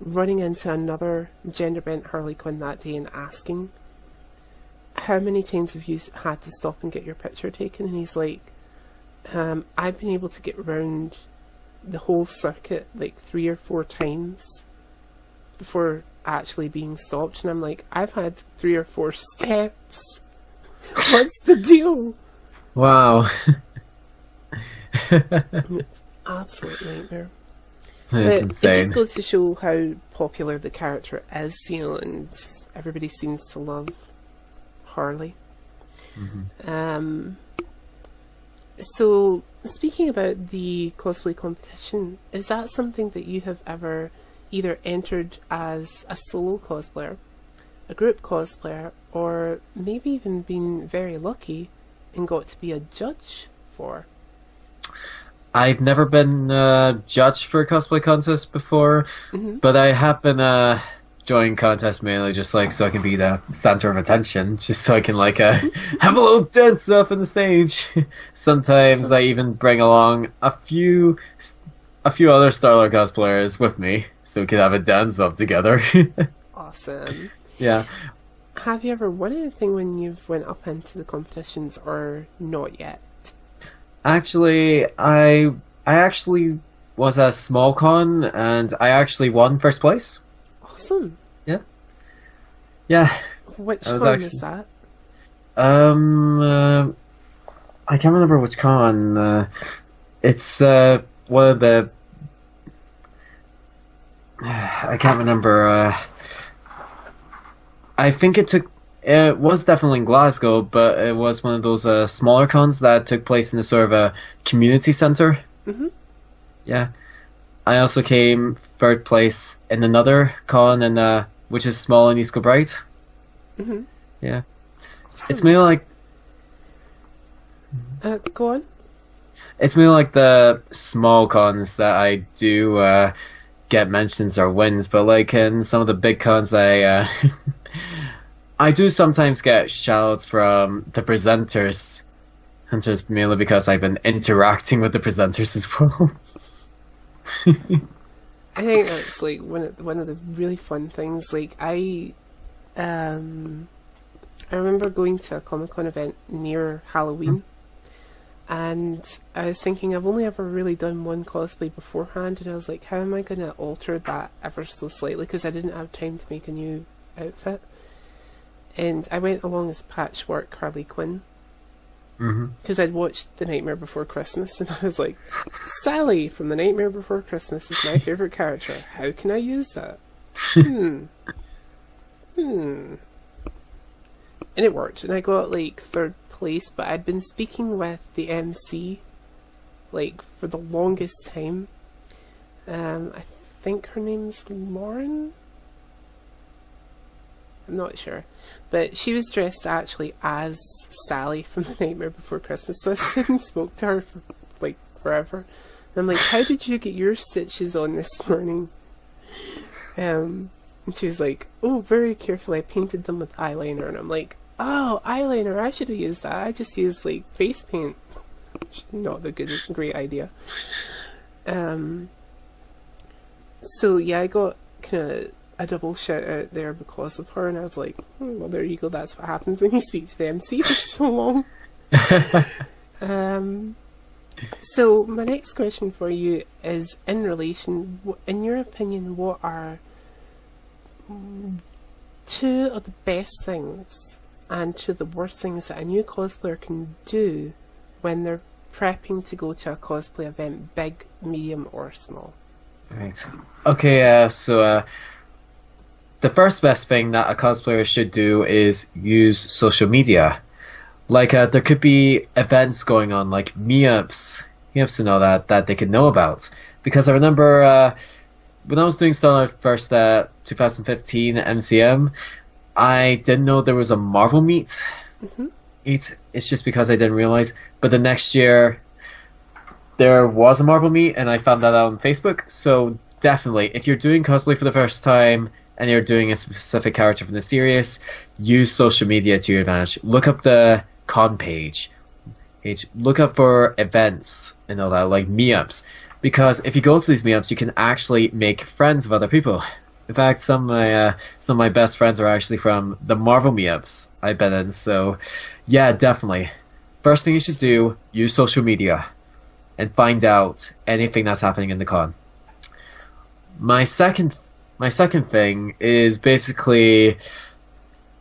running into another gender bent Harley Quinn that day and asking, how many times have you had to stop and get your picture taken? And he's like, I've been able to get around the whole circuit like 3 or 4 times before actually being stopped, and I'm like, I've had 3 or 4 steps. What's the deal? Wow. It's absolute nightmare. It's But it insane. just goes to show how popular the character is, and everybody seems to love Harley. Um, so, speaking about the cosplay competition, is that something that you have ever either entered as a solo cosplayer, a group cosplayer, or maybe even been very lucky and got to be a judge for? I've never been judged for a cosplay contest before, but I have been joining contests mainly just like so I can be the center of attention, just so I can like have a little dance off on the stage. Sometimes I even bring along a few other Starlord cosplayers with me, so we can have a dance off together. Awesome. Yeah. Have you ever won anything when you've went up into the competitions, or not yet? Actually, I actually was at a small con and I actually won first place. Awesome. Yeah. Yeah. Which I was con actually is that? I can't remember which con. It's one of the I can't remember. I think it was definitely in Glasgow, but it was one of those smaller cons that took place in a sort of a community centre. Yeah. I also came third place in another con, which is small in East Kilbride. Yeah. It's mainly like Go on. it's mainly like the small cons that I do get mentions or wins, but like in some of the big cons, I do sometimes get shoutouts from the presenters, and just mainly because I've been interacting with the presenters as well. I think that's like one of the really fun things. Like I remember going to a Comic-Con event near Halloween, and I was thinking I've only ever really done one cosplay beforehand, and I was like, how am I going to alter that ever so slightly, because I didn't have time to make a new outfit. And I went along as Patchwork Harley Quinn, because I'd watched The Nightmare Before Christmas, and I was like, Sally from The Nightmare Before Christmas is my favourite character. How can I use that? And it worked, and I got like third place, but I'd been speaking with the MC like for the longest time. I think her name's Lauren? I'm not sure. But she was dressed actually as Sally from The Nightmare Before Christmas, so I stood and spoke to her for like forever. And I'm like, how did you get your stitches on this morning? And she was like, oh, very carefully, I painted them with eyeliner. And I'm like, oh, eyeliner, I should have used that. I just used like face paint. Not a great idea. So yeah, I got kind of a double shout out there because of her, and I was like, well, there you go, that's what happens when you speak to the MC for so long. So my next question for you is in relation, in your opinion, what are two of the best things and two of the worst things that a new cosplayer can do when they're prepping to go to a cosplay event, big, medium, or small? Right. Okay, so the first best thing that a cosplayer should do is use social media. Like, there could be events going on, like meetups and all that they could know about. Because I remember when I was doing Starlight first at 2015 MCM, I didn't know there was a Marvel meet. It's just because I didn't realize. But the next year, there was a Marvel meet, and I found that out on Facebook. So definitely, if you're doing cosplay for the first time and you're doing a specific character from the series, use social media to your advantage. Look up the con page. Look up for events and all that, like meetups. Because if you go to these meetups, you can actually make friends with other people. In fact, some of my best friends are actually from the Marvel meetups I've been in. So, yeah, definitely first thing you should do, use social media and find out anything that's happening in the con. My second my second thing is basically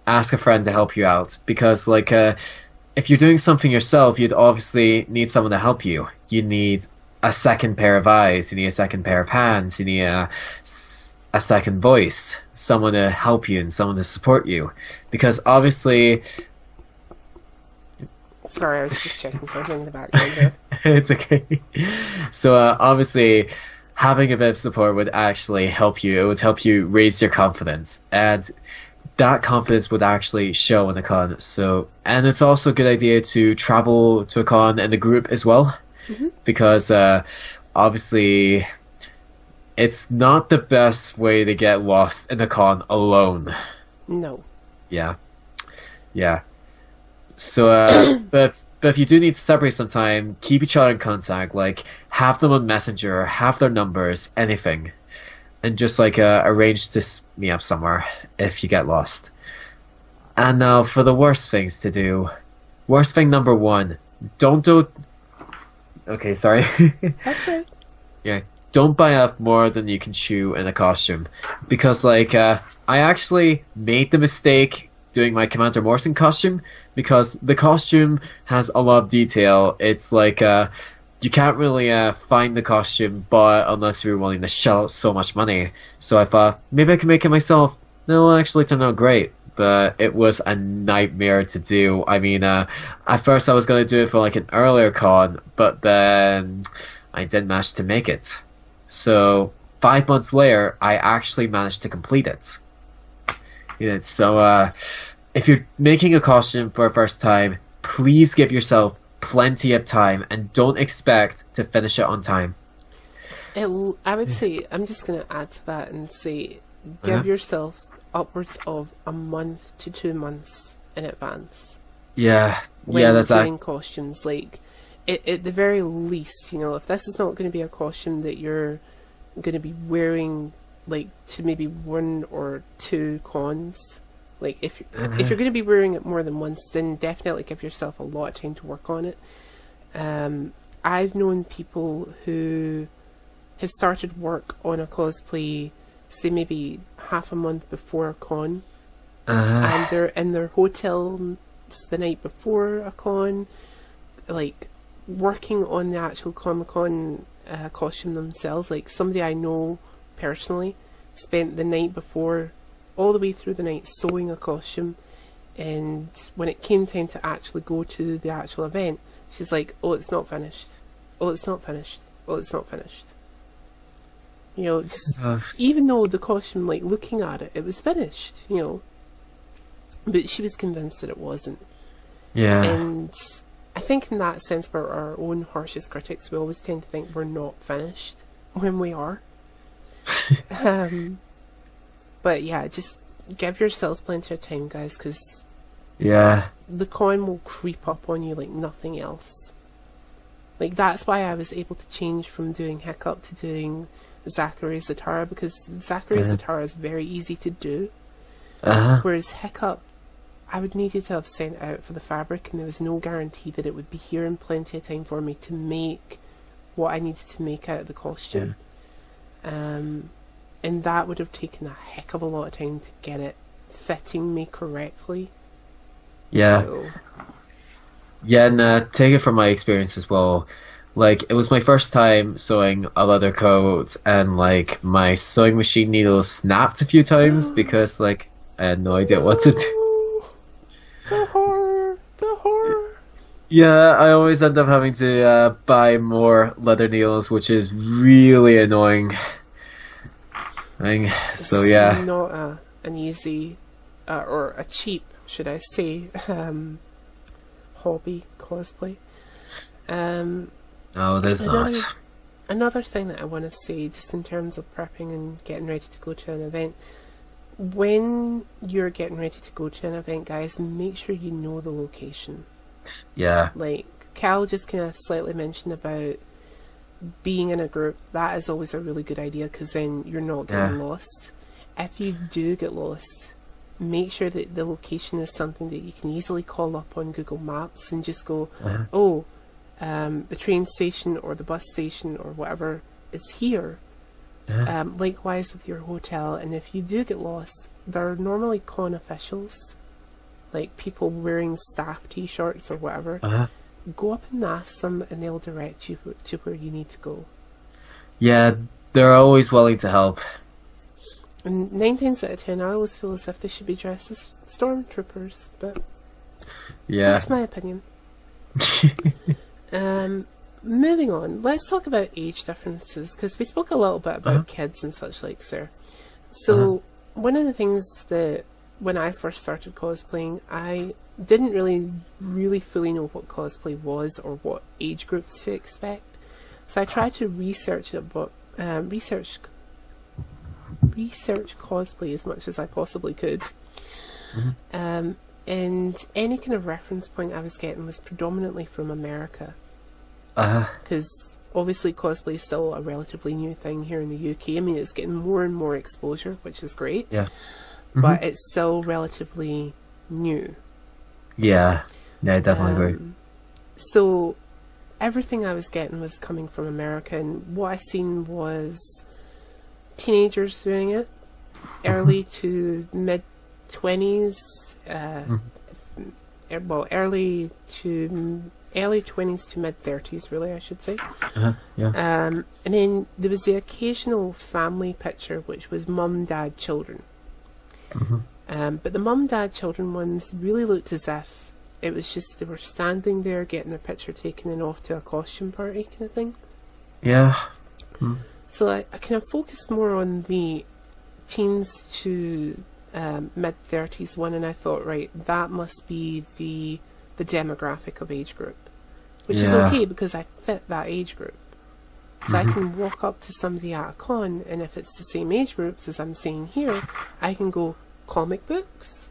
ask a friend to help you out because if you're doing something yourself, you'd obviously need someone to help you. You need a second pair of eyes, you need a second pair of hands, you need a second voice, someone to help you and someone to support you. Because obviously, Sorry, I was just checking something in the background there. it's okay. So obviously, having a bit of support would actually help you. It would help you raise your confidence, and that confidence would actually show in a con. So, and it's also a good idea to travel to a con in a group as well, because obviously, it's not the best way to get lost in a con alone. No. Yeah, yeah. So, but if you do need to separate some time, keep each other in contact. Like, have them on Messenger, have their numbers, anything, and just arrange to meet up somewhere if you get lost. And now for the worst things to do. Worst thing number one: don't do. Okay, sorry. That's right. Yeah, don't buy up more than you can chew in a costume, because I actually made the mistake doing my Commander Morrison costume because the costume has a lot of detail. It's you can't really find the costume but unless you're willing to shell out so much money. So I thought maybe I can make it myself. No, it actually turned out great, but it was a nightmare to do. I mean, at first I was going to do it for an earlier con, but then I didn't manage to make it. So 5 months later, I actually managed to complete it. Yeah, so if you're making a costume for a first time, please give yourself plenty of time and don't expect to finish it on time. I would say, I'm just going to add to that and say, give yourself upwards of a month to 2 months in advance. Yeah, when that's doing costumes. At the very least, if this is not going to be a costume that you're going to be wearing to maybe 1 or 2 cons, if you're going to be wearing it more than once, then definitely give yourself a lot of time to work on it. I've known people who have started work on a cosplay, say maybe half a month before a con, and they're in their hotel the night before a con, working on the actual Comic-Con costume themselves. Somebody I know personally spent the night before, all the way through the night, sewing a costume, and when it came time to actually go to the actual event, she's like, oh, it's not finished. Oh, it's not finished. Oh, it's not finished. Just even though the costume, looking at it, it was finished, but she was convinced that it wasn't. Yeah. And I think in that sense, we're our own harshest critics. We always tend to think we're not finished when we are. But yeah, just give yourselves plenty of time, guys, because the con will creep up on you like nothing else. That's why I was able to change from doing Hiccup to doing Zachary Zatara, because Zachary Zatara is very easy to do, whereas Hiccup, I would need to have sent out for the fabric, and there was no guarantee that it would be here in plenty of time for me to make what I needed to make out of the costume. And that would have taken a heck of a lot of time to get it fitting me correctly. Yeah. So. Yeah, and take it from my experience as well. It was my first time sewing a leather coat, and my sewing machine needle snapped a few times because I had no idea what to do. The horror! The horror! Yeah, I always end up having to buy more leather needles, which is really annoying. So yeah. It's not an easy, or a cheap, should I say, hobby, cosplay. No, there's not. Another thing that I want to say, just in terms of prepping and getting ready to go to an event, when you're getting ready to go to an event, guys, make sure you know the location. Yeah. Cal just kind of slightly mentioned about being in a group. That is always a really good idea, because then you're not getting lost. If you do get lost, make sure that the location is something that you can easily call up on Google Maps and just go, Uh-huh. oh, the train station or the bus station or whatever is here. Uh-huh. Likewise with your hotel, and if you do get lost, there are normally con officials, like people wearing staff t-shirts or whatever. Uh-huh. Go up and ask them and they'll direct you to where you need to go. Yeah, they're always willing to help. And 9 times out of 10, I always feel as if they should be dressed as stormtroopers, but Yeah. that's my opinion. Moving on, let's talk about age differences, because we spoke a little bit about Uh-huh. kids and such like there. So, one of the things that when I first started cosplaying, I didn't really fully know what cosplay was or what age groups to expect. So I tried to research it, but research cosplay as much as I possibly could. And any kind of reference point I was getting was predominantly from America, Uh-huh. because obviously cosplay is still a relatively new thing here in the UK. I mean, it's getting more and more exposure, which is great, Yeah. but it's still relatively new. Yeah. Yeah, I definitely agree. So everything I was getting was coming from America, and what I seen was teenagers doing it, early to mid 20s, early 20s to mid 30s, really, I should say. Uh-huh. Yeah. And then there was the occasional family picture, which was mum, dad, children. But the mum, dad, children ones really looked as if it was just they were standing there getting their picture taken and off to a costume party kind of thing. Yeah. So I kind of focused more on the teens to mid-30s one, and I thought, right, that must be the demographic of age group, which is Yeah. okay because I fit that age group. So I can walk up to somebody at a con, and if it's the same age groups as I'm seeing here, I can go, comic books,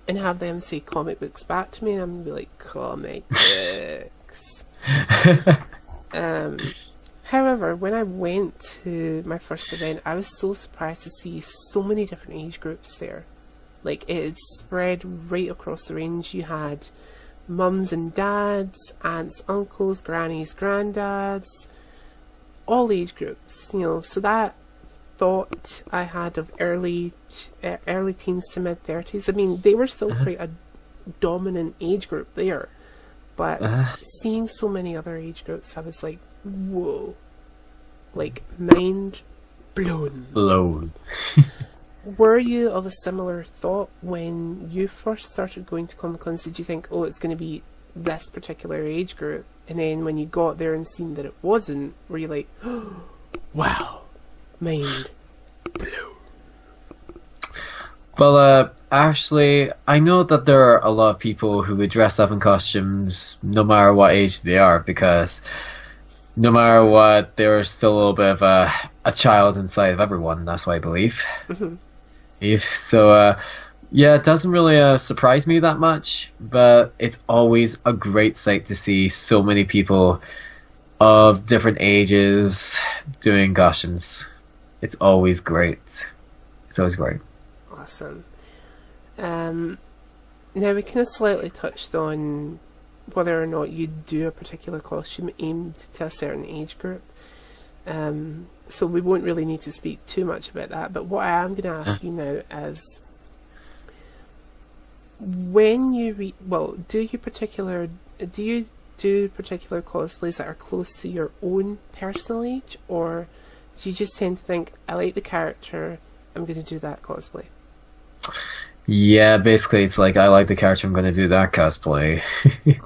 and have them say comic books back to me, and I'm going to be like, comic books. However, when I went to my first event, I was so surprised to see so many different age groups there. Like, it had spread right across the range. You had mums and dads, aunts, uncles, grannies, granddads, all age groups, you know. So that thought I had of early teens to mid 30s, I mean, they were still quite a dominant age group there, but seeing so many other age groups, I was like, whoa, like mind blown. Blown. Were you of a similar thought when you first started going to Comic Cons? Did you think, oh, it's going to be this particular age group, and then when you got there and seen that it wasn't, were you like, oh, wow, mind blown? Well, actually, I know that there are a lot of people who would dress up in costumes no matter what age they are, because no matter what, they're still a little bit of a child inside of everyone. That's what I believe. So, yeah, it doesn't really surprise me that much, but it's always a great sight to see so many people of different ages doing costumes. It's always great. It's always great. Awesome. Now we kind of slightly touched on whether or not you do a particular costume aimed to a certain age group. So we won't really need to speak too much about that. But what I am going to ask you now is, when you do you do particular cosplays that are close to your own personal age, or do you just tend to think, I like the character, I'm going to do that cosplay? Yeah, basically, it's like, I like the character, I'm going to do that cosplay. Is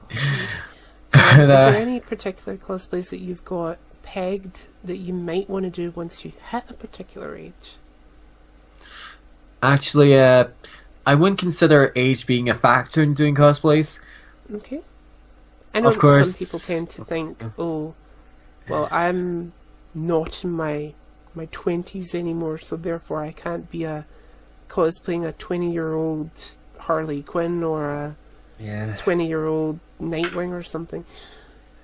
there any particular cosplays that you've got pegged that you might want to do once you hit a particular age? Actually, I wouldn't consider age being a factor in doing cosplays. Okay. I know Of that course. some people tend to think, oh, well, I'm not in my 20s anymore, so therefore I can't be cosplaying a 20-year-old Harley Quinn or a 20-year-old Nightwing or something,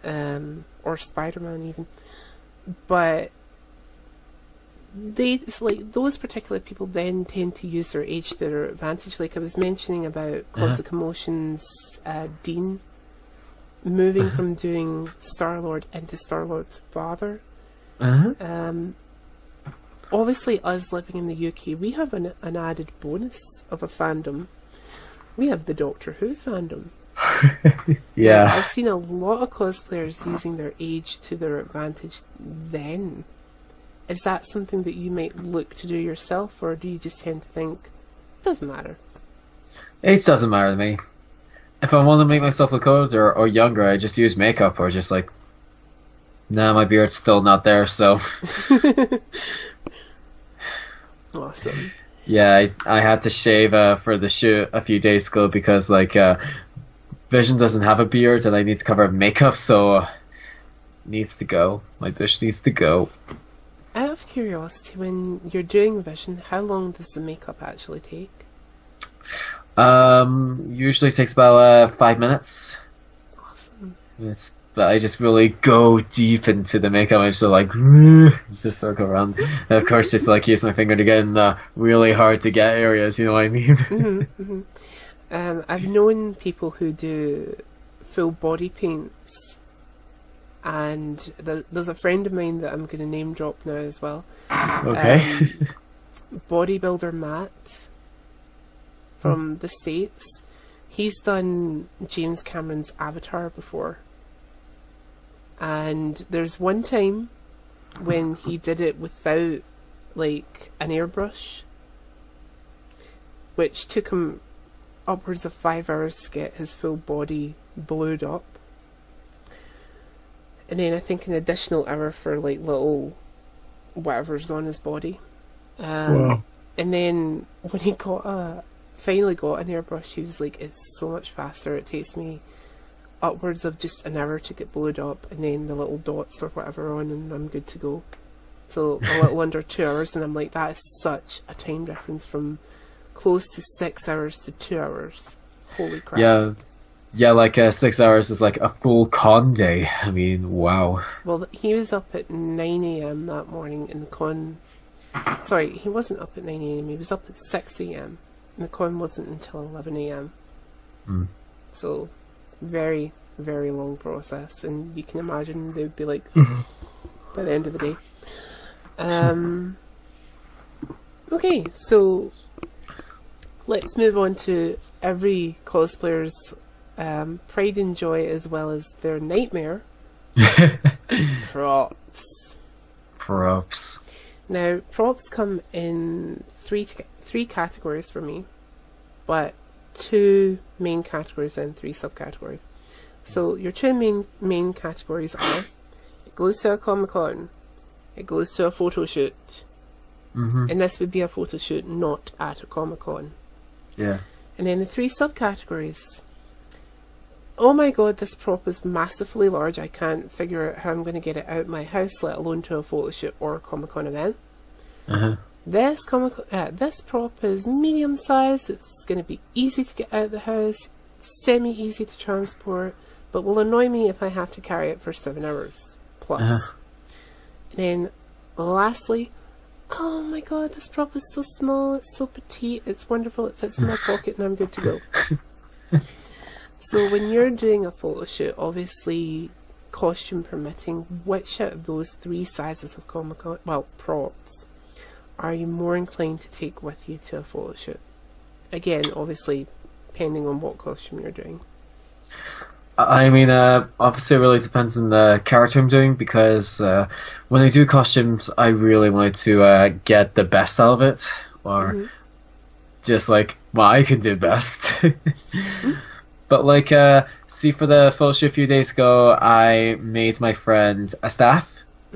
or Spider-Man even. But it's like those particular people then tend to use their age to their advantage. Like I was mentioning about Uh-huh. Cosmic Emotions, Dean moving Uh-huh. from doing Star-Lord into Star-Lord's father. Uh-huh. Obviously, us living in the UK, we have an added bonus of a fandom. We have the Doctor Who fandom. Now, Yeah. I've seen a lot of cosplayers using their age to their advantage then. Is that something that you might look to do yourself, or do you just tend to think, it doesn't matter? Age doesn't matter to me. If I want to make myself look older or younger, I just use makeup or just like, nah, my beard's still not there, so Awesome. yeah, I had to shave for the shoot a few days ago because like Vision doesn't have a beard and I need to cover makeup, so needs to go. My bush needs to go. Out of curiosity, when you're doing Vision, how long does the makeup actually take? Usually takes about 5 minutes. Awesome. But I just really go deep into the makeup. I'm just like, just circle around. And of course, just like use my finger to get in the really hard to get areas. You know what I mean? I've known people who do full body paints, and there's a friend of mine that I'm going to name drop now as well. Okay. Bodybuilder Matt from the States. He's done James Cameron's Avatar before. And there's one time when he did it without, like, an airbrush, which took him upwards of 5 hours to get his full body blued up. And then I think an additional hour for, like, little whatever's on his body. Wow. And then when he finally got an airbrush, he was like, it's so much faster. It takes me upwards of just an hour to get blued up, and then the little dots or whatever on, and I'm good to go. So a little under 2 hours, and I'm like, that is such a time difference from close to 6 hours to 2 hours. Holy crap. Yeah. Yeah, like 6 hours is like a full con day. I mean, wow. Well, he was up at 9 a.m. that morning, and the con... Sorry, he wasn't up at 9 a.m. He was up at 6 a.m. and the con wasn't until 11 a.m. So, very, very long process, and you can imagine they would be like by the end of the day. Okay, so let's move on to every cosplayer's pride and joy as well as their nightmare. Props. Props. Now, props come in three categories for me, but 2 main categories and 3 subcategories. So your 2 main categories are: it goes to a Comic-Con, it goes to a photo shoot, and this would be a photo shoot not at a Comic-Con. Yeah. And then the 3 subcategories: oh my god, this prop is massively large, I can't figure out how I'm going to get it out my house, let alone to a photo shoot or a Comic-Con event. This prop is medium sized, it's going to be easy to get out of the house, semi-easy to transport, but will annoy me if I have to carry it for 7 hours plus. And then lastly, oh my god, this prop is so small, it's so petite, it's wonderful, it fits in my pocket and I'm good to go. So when you're doing a photo shoot, obviously costume permitting, which out of those 3 sizes of Comic-Con, well, props, are you more inclined to take with you to a photo shoot? Again, obviously, depending on what costume you're doing. I mean, obviously it really depends on the character I'm doing, because when I do costumes, I really want to get the best out of it, or just like what I can do best. But like, see, for the photo shoot a few days ago, I made my friend a staff.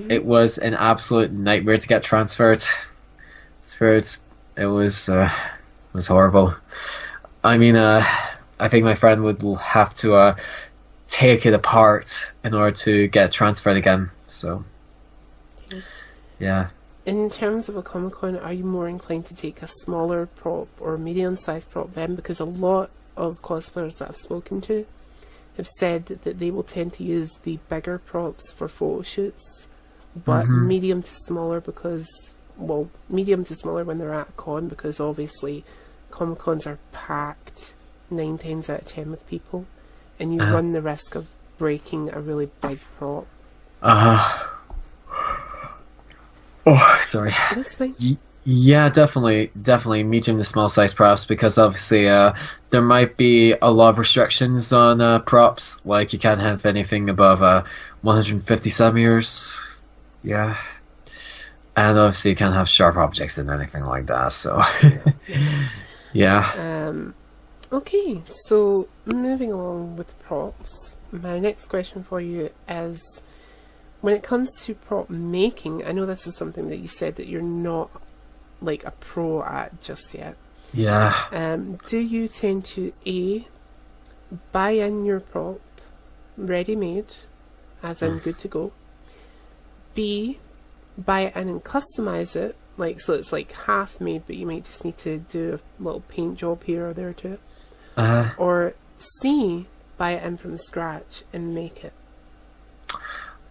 It was an absolute nightmare to get transferred. It was horrible. I mean, I think my friend would have to take it apart in order to get transferred again. So, yeah. In terms of a Comic-Con, are you more inclined to take a smaller prop or a medium-sized prop then? Because a lot of cosplayers that I've spoken to have said that they will tend to use the bigger props for photo shoots, but medium to smaller because well, medium to smaller when they're at a con, because obviously Comic Cons are packed 9 times out of 10 with people, and you run the risk of breaking a really big prop. Oh, sorry. That's fine. Yeah, definitely medium to small size props, because obviously there might be a lot of restrictions on props, like you can't have anything above 150 centimeters. Yeah. And obviously you can't have sharp objects and anything like that, so yeah. Okay, so moving along with props, my next question for you is, when it comes to prop making, I know this is something that you said that you're not like a pro at just yet. Yeah. Do you tend to A, buy in your prop ready-made, as in good to go, B, buy it in and customize it, like so it's like half made, but you might just need to do a little paint job here or there to it, or C, buy it in from scratch and make it?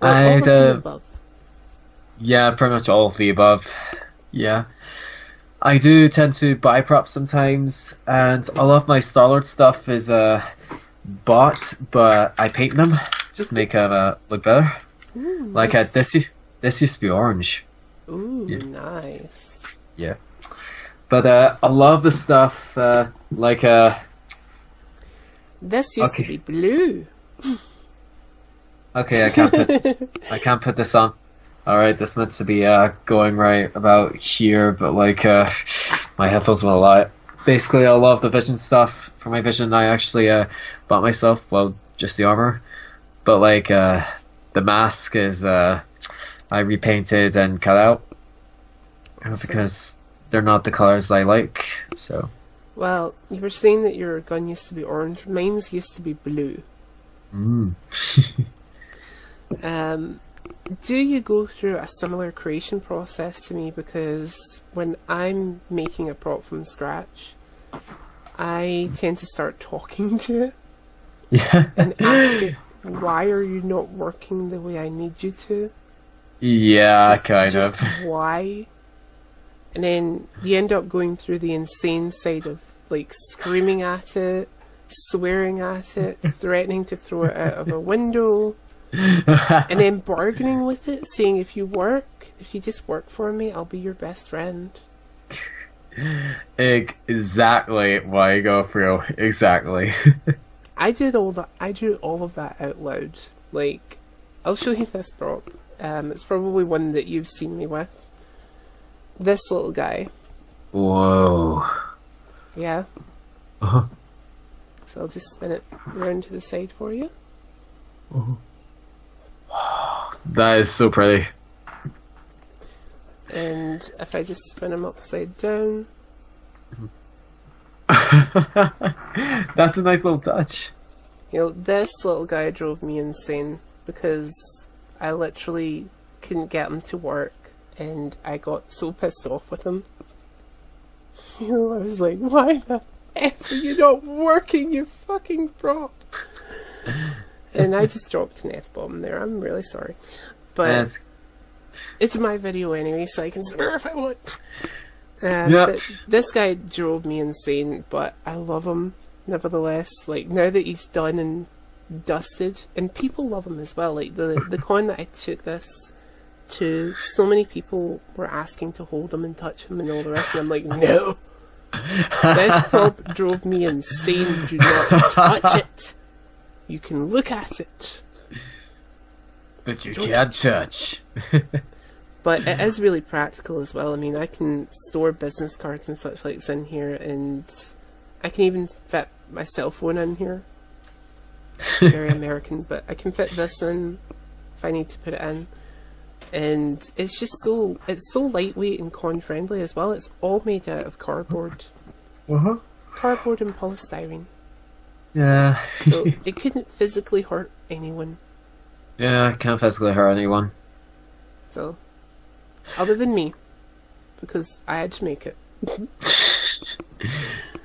Or all of the above? Yeah, pretty much all of the above. Yeah. I do tend to buy props sometimes, and a lot of my Star-Lord stuff is bought, but I paint them just to make them look better. Ooh, like nice. this used to be orange. Ooh, Yeah. nice. Yeah. But a lot of the stuff, This used to be blue. okay, I can't put this on. All right, this meant to be going right about here, but my headphones will allow it. Basically, a lot of the Vision stuff for my Vision, I actually bought myself. Well, just the armor, but the mask is I repainted and cut out because they're not the colors I like. So. Well, you were saying that your gun used to be orange. Mine's used to be blue. Do you go through a similar creation process to me? Because when I'm making a prop from scratch, I tend to start talking to it and ask it, why are you not working the way I need you to? Yeah, just why? And then you end up going through the insane side of screaming at it, swearing at it, threatening to throw it out of a window, and then bargaining with it, saying if you just work for me, I'll be your best friend. Exactly what I go through. Exactly. I do all of that out loud. I'll show you this prop. It's probably one that you've seen me with. This little guy. Whoa. Yeah. Uh-huh. So I'll just spin it around to the side for you. Uh-huh. That is so pretty. And if I just spin him upside down. That's a nice little touch. This little guy drove me insane because I literally couldn't get him to work, and I got so pissed off with him. I was like, why the F are you not working, you fucking prop? And I just dropped an F-bomb there. I'm really sorry. But it's my video anyway, so I can swear if I want. But this guy drove me insane, but I love him nevertheless. Now that he's done and dusted, and people love him as well. The con that I took this to, so many people were asking to hold him and touch him and all the rest, and I'm like, no. This prop drove me insane. Do not touch it. You can look at it, but you can't touch. But it is really practical as well. I mean, I can store business cards and such likes in here, and I can even fit my cell phone in here. Very American, but I can fit this in if I need to put it in. And it's just so lightweight and con friendly as well. It's all made out of cardboard. Cardboard and polystyrene. Yeah. So it couldn't physically hurt anyone. Yeah, it can't physically hurt anyone. So, other than me, because I had to make it.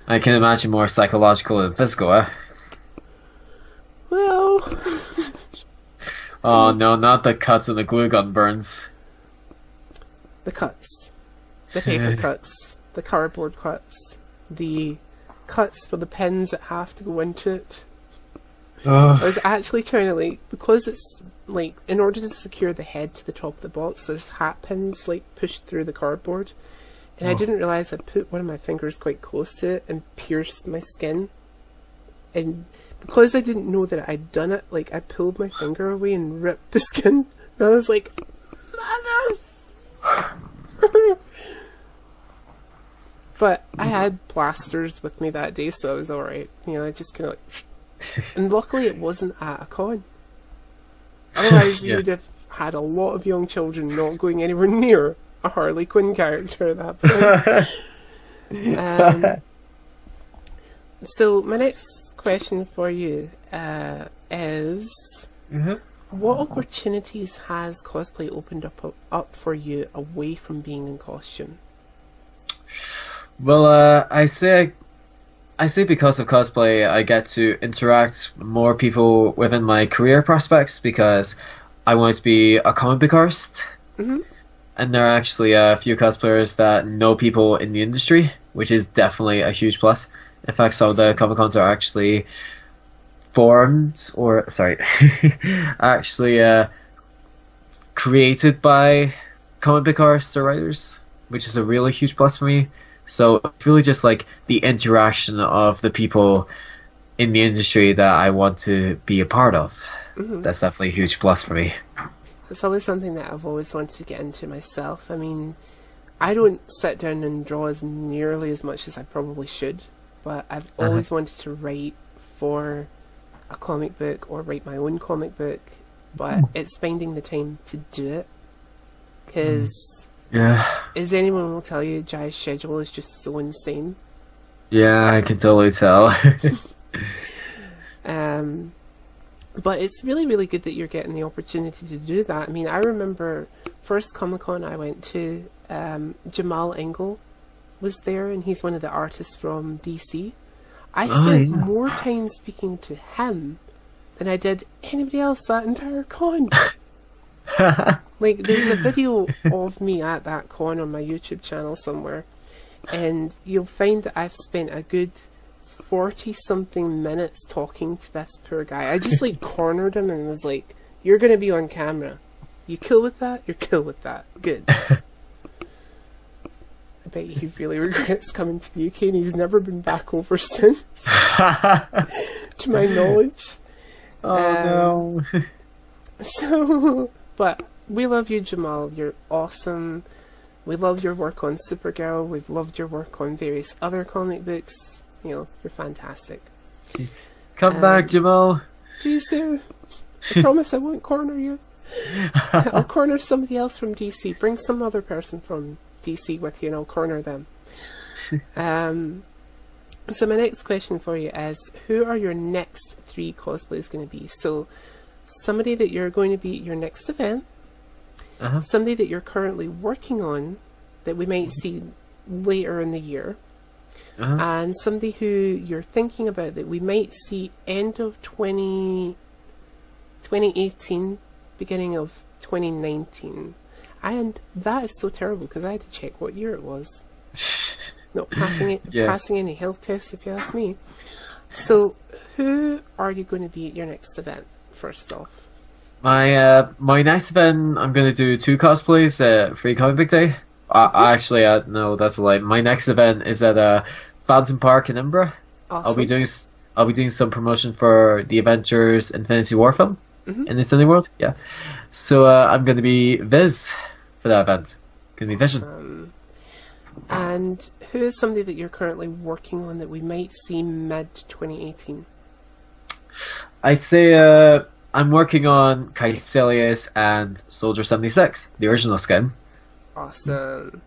I can imagine more psychological than physical, eh? Well... Oh no, not the cuts and the glue gun burns. The cuts. the paper cuts, the cardboard cuts, the cuts for the pins that have to go into it. I was actually trying to, like, because it's, like, in order to secure the head to the top of the box, there's hat pins, like, pushed through the cardboard. And I didn't realise I put one of my fingers quite close to it and pierced my skin. And because I didn't know that I'd done it, like, I pulled my finger away and ripped the skin. And I was like, mother! But I had plasters with me that day, so I was alright. You know, I just kind of like... And luckily it wasn't at a con. Otherwise you'd have had a lot of young children not going anywhere near a Harley Quinn character at that point. So my next question for you is... What opportunities has cosplay opened up for you away from being in costume? Well, I say because of cosplay, I get to interact more people within my career prospects because I want to be a comic book artist. And there are actually a few cosplayers that know people in the industry, which is definitely a huge plus. In fact, some of the Comic Cons are actually created by comic book artists or writers, which is a really huge plus for me. So it's really just like the interaction of the people in the industry that I want to be a part of. That's definitely a huge plus for me. It's always something that I've always wanted to get into myself. I mean, I don't sit down and draw as nearly as much as I probably should, but I've always wanted to write for a comic book or write my own comic book, but it's finding the time to do it. Because, as anyone will tell you, Jai's schedule is just so insane. Yeah, I can totally tell. But it's really, really good that you're getting the opportunity to do that. I mean, I remember first Comic-Con I went to, Jamal Engel was there, and he's one of the artists from DC. I spent more time speaking to him than I did anybody else that entire con. Like, there's a video of me at that con on my YouTube channel somewhere, and you'll find that I've spent a good 40-something minutes talking to this poor guy. I just, like, cornered him and was like, you're going to be on camera. You cool with that? You're cool with that. Good. I bet he really regrets coming to the UK, and he's never been back over since, to my knowledge. Oh, no. So, but we love you, Jamal. You're awesome. We love your work on Supergirl. We've loved your work on various other comic books. You know, you're fantastic. Come back, Jamal. Please do. I promise I won't corner you. I'll corner somebody else from DC. Bring some other person from DC with you and I'll corner them. So my next question for you is, who are your next 3 cosplays going to be? So somebody that you're going to be at your next event, somebody that you're currently working on that we might see later in the year, and somebody who you're thinking about that we might see end of 2018, beginning of 2019. And that is so terrible because I had to check what year it was. Not passing any health tests, if you ask me. So, who are you going to be at your next event, first off? My next event, I'm going to do 2 cosplays at Free Comic Book Day. Actually, no, that's a lie. My next event is at Fountain Park in Edinburgh. Awesome. I'll be doing some promotion for the Avengers Infinity War film in the Disney World. Yeah, so I'm going to be Viz for that event. Going to be Vision. And who is somebody that you're currently working on that we might see mid 2018? I'd say I'm working on Caecilius and Soldier 76, the original skin. Awesome.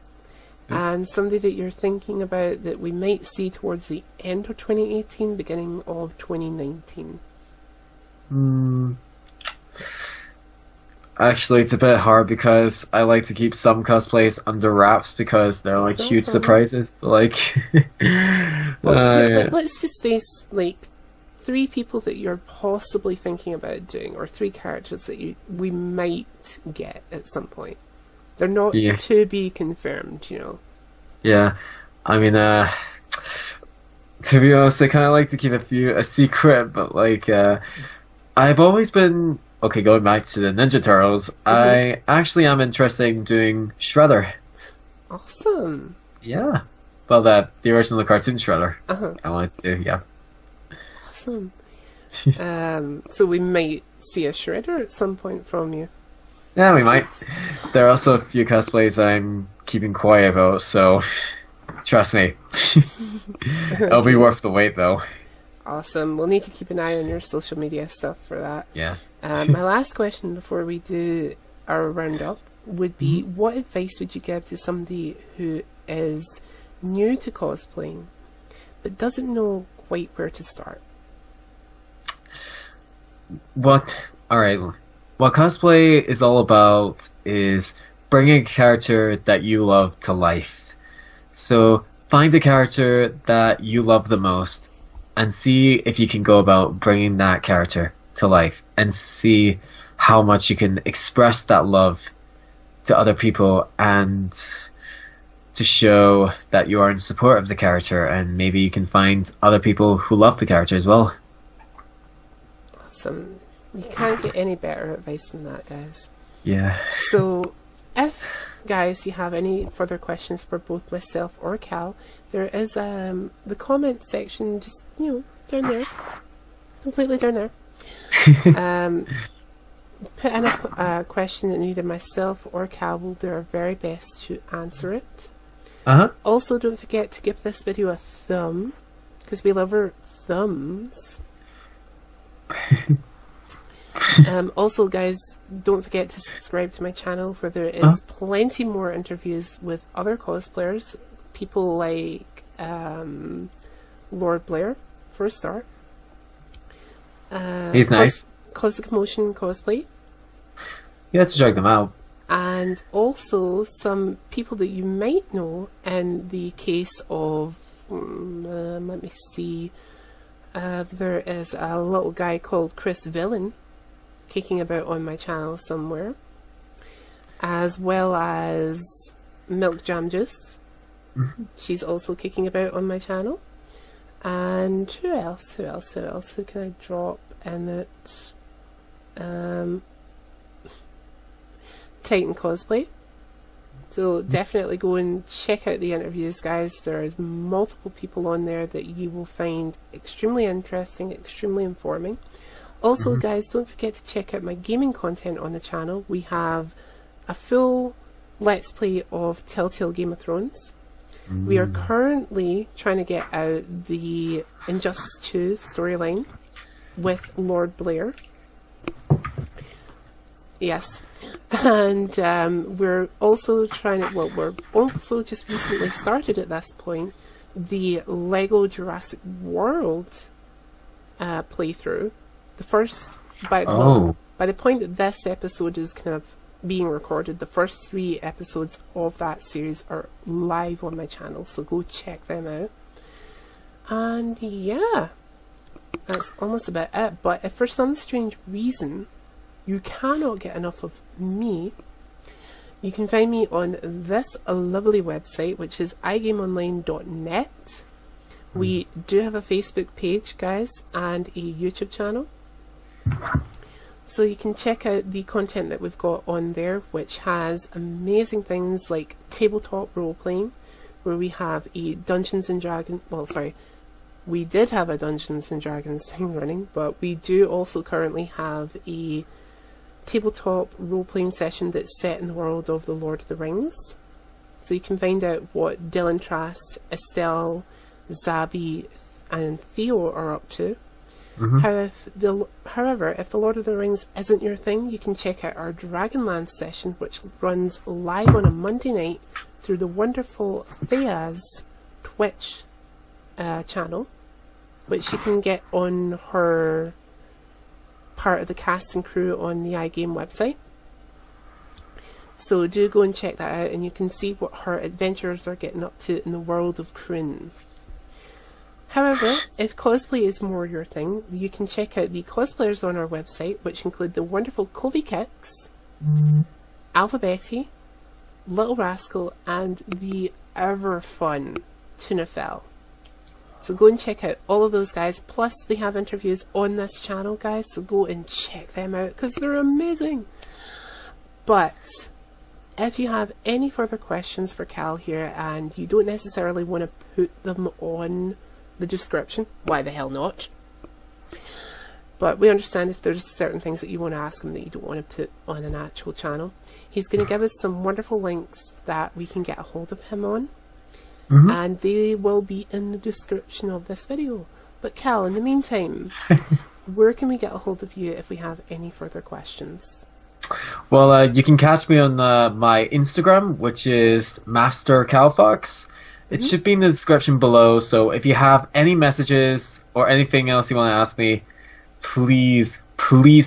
And somebody that you're thinking about that we might see towards the end of 2018, beginning of 2019? Actually, it's a bit hard because I like to keep some cosplays under wraps because they're like huge surprises. But like, let's just say like 3 people that you're possibly thinking about doing, or 3 characters that we might get at some point. They're not to be confirmed, you know. Yeah. I mean, to be honest, I kind of like to keep a secret, but like, I've always been okay. Going back to the Ninja Turtles, Hmm. I actually am interested in doing Shredder. Awesome. Yeah. Well, the original cartoon Shredder. Uh-huh. I wanted to do, yeah. Awesome. So we might see a shredder at some point from you. Yeah, we That's might. nice. There are also a few cosplays I'm keeping quiet about, so trust me. It'll be Okay. worth the wait, though. Awesome. We'll need to keep an eye on your social media stuff for that. Yeah. My last question before we do our roundup would be, Mhm. what advice would you give to somebody who is new to cosplaying but doesn't know quite where to start? What? All right. What cosplay is all about is bringing a character that you love to life. So find a character that you love the most and see if you can go about bringing that character to life and see how much you can express that love to other people and to show that you are in support of the character and maybe you can find other people who love the character as well. Some You can't get any better advice than that, guys. Yeah. So, if guys you have any further questions for both myself or Cal, there is the comment section just down there, completely down there. Um, Put in a question that neither myself or Cal will do our very best to answer it. Uh-huh. Also, don't forget to give this video a thumb, because we love our thumbs. Also, guys, don't forget to subscribe to my channel, where there Uh-huh. is plenty more interviews with other cosplayers, people like Lord Blair, for a start. He's nice. Cosmic Motion Cosplay, You have to check them out. and also some people that you might know in the case of, let me see, there is a little guy called Chris Villain kicking about on my channel somewhere, as well as Milk Jam Juice. She's also kicking about on my channel. And who else? Who can I drop in it? Titan Cosplay. So definitely go and check out the interviews, guys. There's multiple people on there that you will find extremely interesting, extremely informing. Also, guys, don't forget to check out my gaming content on the channel. We have a full Let's Play of Telltale Game of Thrones. We are currently trying to get out the Injustice 2 storyline with Lord Blair. Yes. And we're also we're also just recently started at this point the Lego Jurassic World playthrough. The first, Oh. by the point that this episode is kind of being recorded, the first 3 episodes of that series are live on my channel, so go check them out. And yeah, that's almost about it. But if for some strange reason you cannot get enough of me, you can find me on this lovely website, which is iGameOnline.net. We do have a Facebook page, guys, and a YouTube channel. So you can check out the content that we've got on there, which has amazing things like tabletop role-playing, where we have a Dungeons and Dragons... Well, sorry, we did have a Dungeons and Dragons thing running, but we do also currently have a tabletop role-playing session that's set in the world of the Lord of the Rings. So you can find out what Dylan Trask, Estelle, Zabi, and Theo are up to. However, if the Lord of the Rings isn't your thing, you can check out our Dragonlance session, which runs live on a Monday night through the wonderful Thea's Twitch channel, which you can get on her part of the cast and crew on the iGame website. So do go and check that out, and you can see what her adventures are getting up to in the world of Kryn. However, if cosplay is more your thing, you can check out the cosplayers on our website, which include the wonderful Kobe Kicks, Alpha Betty, Little Rascal, and the ever fun Tuna Fell. So go and check out all of those guys. Plus, they have interviews on this channel, guys. So go and check them out because they're amazing. But if you have any further questions for Cal here and you don't necessarily want to put them on the description, why the hell not? But we understand if there's certain things that you want to ask him that you don't want to put on an actual channel. He's going to give us some wonderful links that we can get a hold of him on. And they will be in the description of this video. But Cal, in the meantime, where can we get a hold of you if we have any further questions? Well, you can catch me on my Instagram, which is MasterCalFox. It should be in the description below, so if you have any messages or anything else you want to ask me, please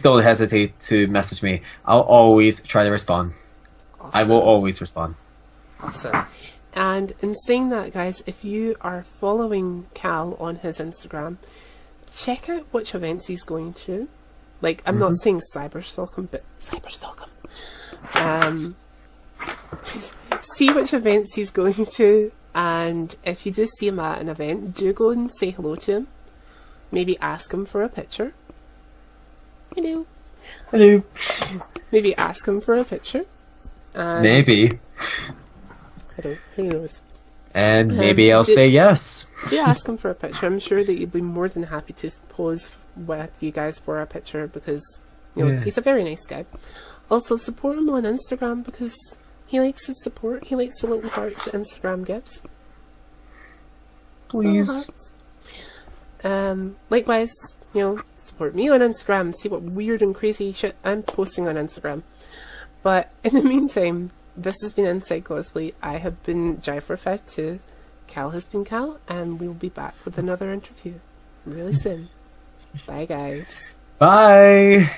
don't hesitate to message me. I'll always try to respond. Awesome. I will always respond. Awesome. And in saying that, guys, if you are following Cal on his Instagram, check out which events he's going to. Like, I'm not saying cyberstalk him, but cyberstalk him. See which events he's going to, and if you do see him at an event, do go and say hello to him. Maybe ask him for a picture. Hello. Hello. Maybe ask him for a picture. And Maybe. I don't. Who knows? And maybe I'll say yes. Do ask him for a picture. I'm sure that he'd be more than happy to pose with you guys for a picture because he's a very nice guy. Also, support him on Instagram because he likes his support. He likes the little hearts that Instagram gives. Please. Likewise, support me on Instagram. See what weird and crazy shit I'm posting on Instagram. But in the meantime, this has been Inside Cosplay. I have been Jai452. Cal has been Cal, and we'll be back with another interview really soon. Bye, guys. Bye.